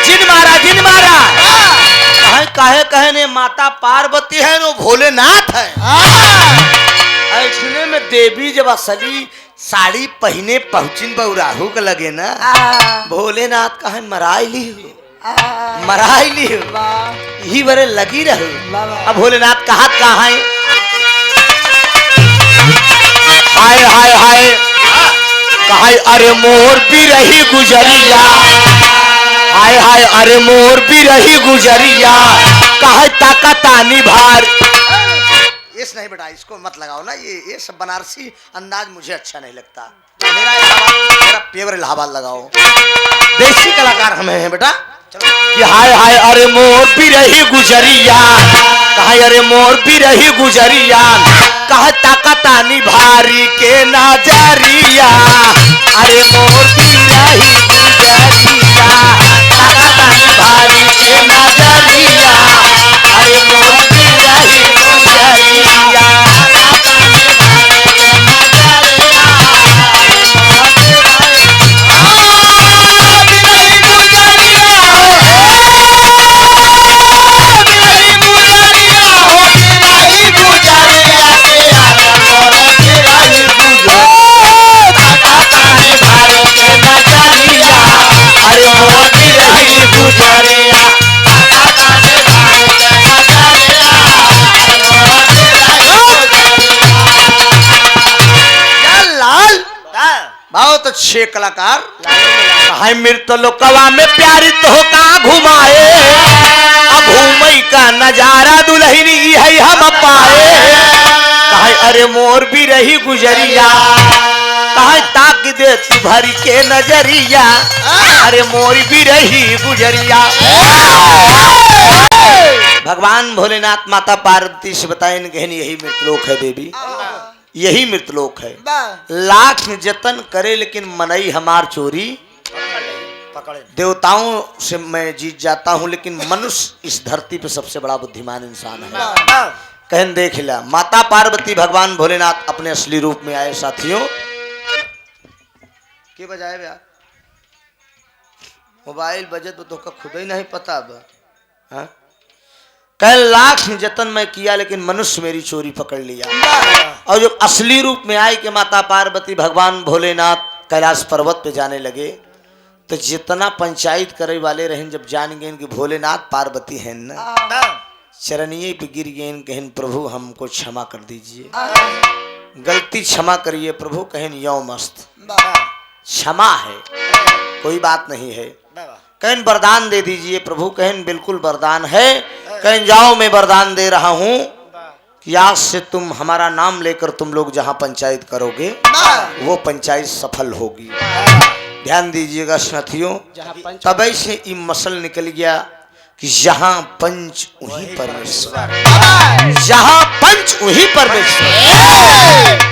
जिन मारा काहे कहे ने माता पार्वती है नो भोलेनाथ है ऐसने में देवी जब असली साड़ी पहने पहुंचिन बौराहू के लगे ना भोलेनाथ कहे मराई ली यही बरे लगी रहे अब भोलेनाथ कहा है हाय हाय हाय कहे अरे मोर भी रही गुजरिया हाय हाय अरे मोर भी रही गुजरिया कहे ताकतानी भार इस नहीं बेटा इसको मत लगाओ ना ये सब बनारसी अंदाज मुझे अच्छा नहीं लगता मेरा पेवर इलाहाबाद लगाओ देसी कलाकार हमें हैं बेटा कि हाय हाय अरे मोर भी रही गुजरिया कहे अरे मोर भी रही गुजरिया कहे ताकतानी भारी के नजरिया अरे मोर भी रही गुजरिया ताकतानी भारी के नजरिया अरे मोर भी रही गुजरिया बहुत अच्छे कलाकार कहे मृत लोकवा में प्यारी तो का घुमाए अब घूमई का नजारा दुल्हनी है हम पाए कहे अरे मोर भी रही गुजरिया कहे ताक दे तू भरी के नजरिया अरे मोर भी रही गुजरिया भगवान भोलेनाथ माता पार्वती से बताए कहनी यही मृतलोक है देवी यही मृतलोक है लाख जतन करे लेकिन मनई हमार चोरी पकड़े देवताओं से मैं जीत जाता हूं लेकिन मनुष्य इस धरती पे सबसे बड़ा बुद्धिमान इंसान है कहन देख लिया माता पार्वती भगवान भोलेनाथ अपने असली रूप में आए साथियों के बजाए भैया मोबाइल बजट तो खुद ही नहीं पता अब कल लाख जतन मैं किया लेकिन मनुष्य मेरी चोरी पकड़ लिया और जब असली रूप में आए कि माता पार्वती भगवान भोलेनाथ कैलाश पर्वत पे जाने लगे तो जितना पंचायत करे वाले रहें जब जान गए कि भोलेनाथ पार्वती हैं ना चरणिए पे गिर गए कहन प्रभु हमको क्षमा कर दीजिए गलती क्षमा करिए प्रभु कहन यौ मस्त क्षमा है कोई बात नहीं है कहन वरदान दे दीजिए प्रभु कहन बिल्कुल वरदान है कहन जाओ मैं वरदान दे रहा हूं कि आज से तुम हमारा नाम लेकर तुम लोग जहां पंचायत करोगे वो पंचायत सफल होगी ध्यान दीजिएगा साथियों तब से ये मसल निकल गया कि जहां पंच वहीं परमेश्वर जहां पंच वहीं परमेश्वर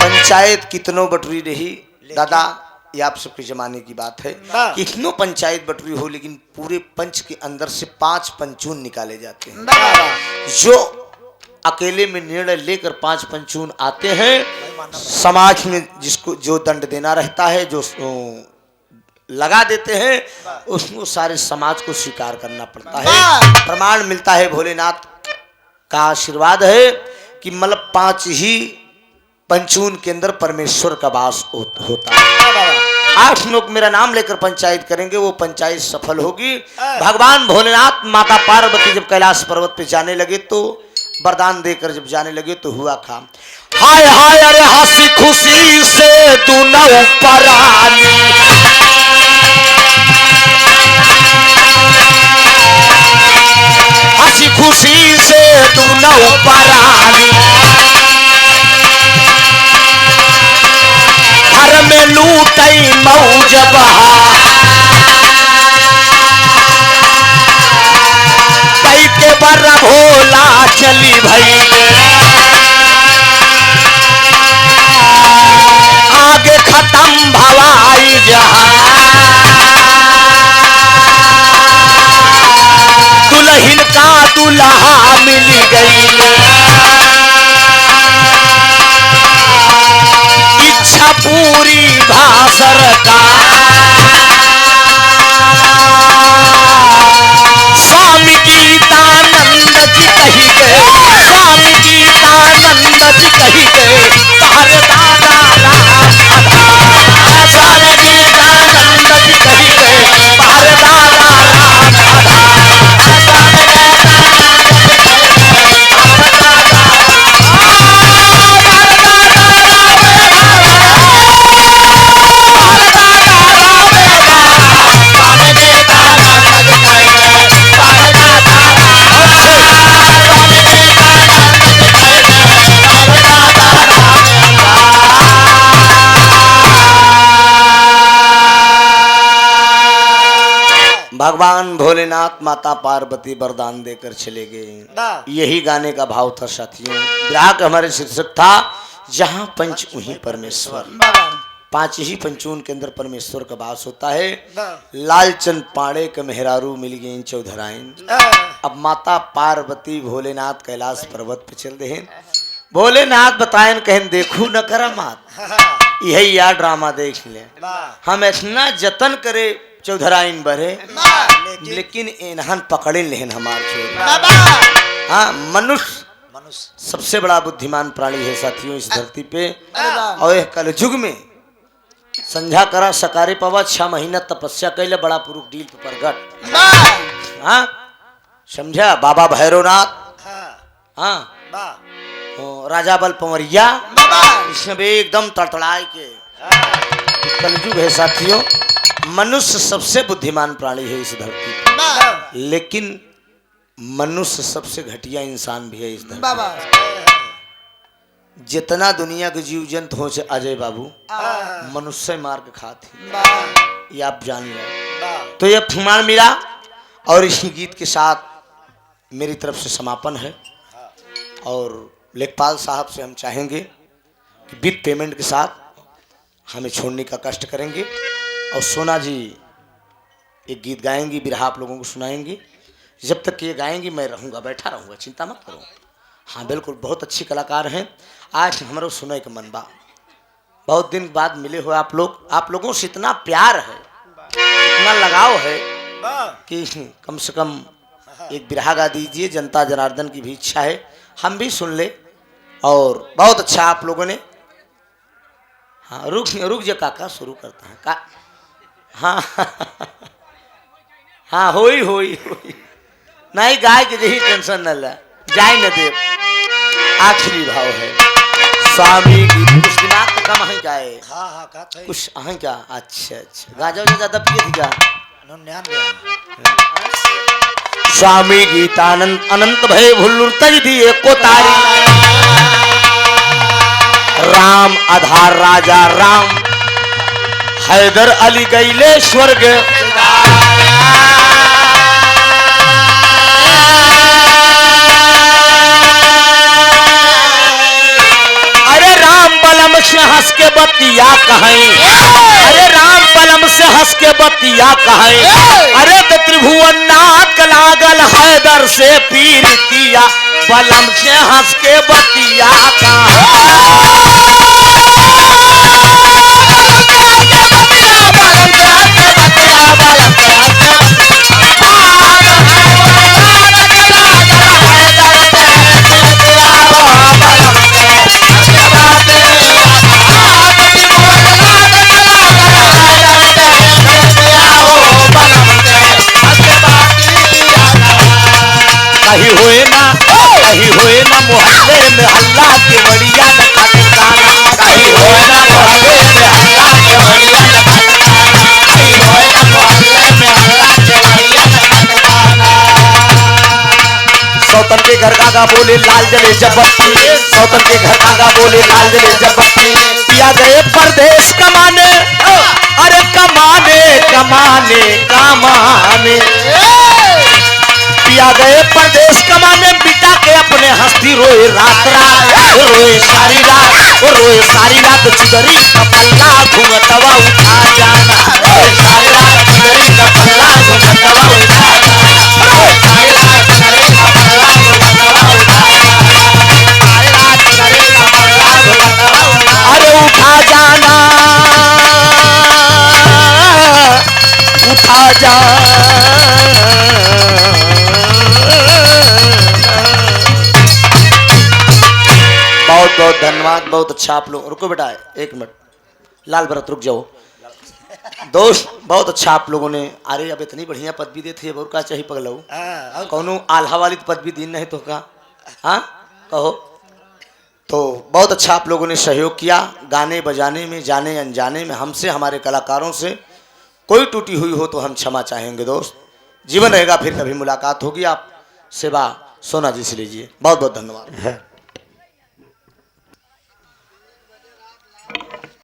पंचायत कितनों बटरी रही दादा ये आप सबके जमाने की बात है कितनों पंचायत बटरी हो लेकिन पूरे पंच के अंदर से 5 पंचून निकाले जाते हैं जो अकेले में निर्णय लेकर 5 पंचून आते हैं समाज में जिसको जो दंड देना रहता है जो लगा देते हैं उसको सारे समाज को स्वीकार करना पड़ता है प्रमाण मिलता है भोलेनाथ का आशीर्वाद है कि मतलब 5 ही पंचून के अंदर परमेश्वर का वास होता है 8 लोग मेरा नाम लेकर पंचायत करेंगे वो पंचायत सफल होगी भगवान भोलेनाथ माता पार्वती जब कैलाश पर्वत पे जाने लगे तो वरदान देकर जब जाने लगे तो हुआ था हाय हाय अरे हंसी खुशी से तू न ऊपर आनी हंसी खुशी से तू न ऊपर आनी घर में लूटई मौज दुल्हा मिल गई इच्छा पूरी भासर का स्वामी गीतानंद जी कही गए स्वामी गीतानंद जी कही गए तार दादा राम आधार स्वामी गीतानंद जी कही गए तार दादा राम भगवान भोलेनाथ माता पार्वती वरदान देकर चले गए। यही गाने का भाव था साथियों। विराह का हमारे शीर्षक था जहां पंच वहीं परमेश्वर। पांच ही पंचून के अंदर परमेश्वर का वास होता है। लालचंद पाड़े के मेहरारू मिल गए चौधराइन। अब माता पार्वती भोलेनाथ कैलाश पर्वत पे चल रहे। भोलेनाथ बताएं कहें देखू न करा मात यही या ड्रामा देख ले। हम इतना जतन करे चौधराइन बरे लेकिन इन्हन पकड़े लेन हमार चोर। हाँ मनुष्य सबसे बड़ा बुद्धिमान प्राणी है साथियों इस धरती पे। और कलयुग में संध्या करा सकारे पवा 6 महीना तपस्या कैले बड़ा पुरुष डील पे प्रगट। हाँ समझा बाबा भैरवनाथ। हाँ राजा बल पंवरिया इसमें भी एकदम तड़तड़ाए के कलयुग है साथियों। मनुष्य सबसे बुद्धिमान प्राणी है इस धरती पर लेकिन मनुष्य सबसे घटिया इंसान भी है इस धरती पर। जितना दुनिया के जीव जंतु हो अजय बाबू मनुष्य मार के खाते ये आप जान लो। तो ये फुमान मिला और इसी गीत के साथ मेरी तरफ से समापन है। और लेखपाल साहब से हम चाहेंगे कि विद पेमेंट के साथ हमें छोड़ने का कष्ट करेंगे। और सोना जी एक गीत गाएंगी बिरहा आप लोगों को सुनाएंगी। जब तक ये गाएंगी मैं रहूँगा बैठा रहूँगा चिंता मत करो। हाँ बिल्कुल बहुत अच्छी कलाकार हैं। आज हमारा सुनने का मन बा बहुत दिन बाद मिले हो आप लोग। आप लोगों से इतना प्यार है इतना लगाव है कि कम से कम एक बिरहा गा दीजिए। जनता जनार्दन की भी इच्छा है हम भी सुन ले। और बहुत अच्छा आप लोगों ने। हाँ रुक जा काका शुरू करता है का। हाँ हाँ होई नहीं गाय के यही टेंशन न ले जाए न दे। आखिरी भाव है स्वामी की कुछ दिमाग तो कम है गाए। कुछ है क्या अच्छा गाजा ज्यादा पिए थी क्या। स्वामी गीतानंद अनंत भय भुल्लुर तज दिए को तारी राम आधार राजा राम हैदर अली गईले स्वर्ग। अरे राम बलम से हंस के बतिया कहें। अरे राम बलम से हंस के बतिया कहें। अरे तो त्रिभुवन नाथ लागल हैदर से पीर किया बलम से हंस के बतिया कहीं हुए ना मोहल्ले में हल्ला के बढ़िया न खाना। कहीं हुए ना मोहल्ले में हल्ला के बढ़िया न खाना। कहीं हुए ना मोहल्ले में हल्ला के बढ़िया न खाना। सौतन के घर का बोले लाल जले जब बत्ती। सौतन के घर का बोले लाल जले जब बत्ती। पिया गए परदेश कमाने। अरे कमाने कमाने कमाने पिया गए परदेश कमाने। बिटा के अपने हस्ती रोए रात रात रोए सारी रात रोए सारी रात। चुदरी का पल्ला घूमतवा उठा जाना। रोए सारी रात चुदरी का पल्ला घूमतवा उठा जाना। रोए सारी रात चुदरी का पल्ला जा बहुत बहुत धन्यवाद, बहुत अच्छा आप लोग। रुको बेटा एक मिनट, लाल भरत रुक जाओ। दोस्त बहुत अच्छा आप लोगों ने, अरे अब इतनी बढ़िया पदवी देती है, और का चाहिए पगलऊ, कौनो आल्हा वाली तो पदवी दी नहीं तो का, हाँ कहो। तो बहुत अच्छा आप लोगों ने सहयोग किया गाने बजाने में, जाने अनजाने में। हमसे हमारे कलाकारों से कोई टूटी हुई हो तो हम क्षमा चाहेंगे दोस्त। जीवन रहेगा, फिर कभी मुलाकात होगी। आप सेवा सोना जी से लीजिए। बहुत बहुत धन्यवाद।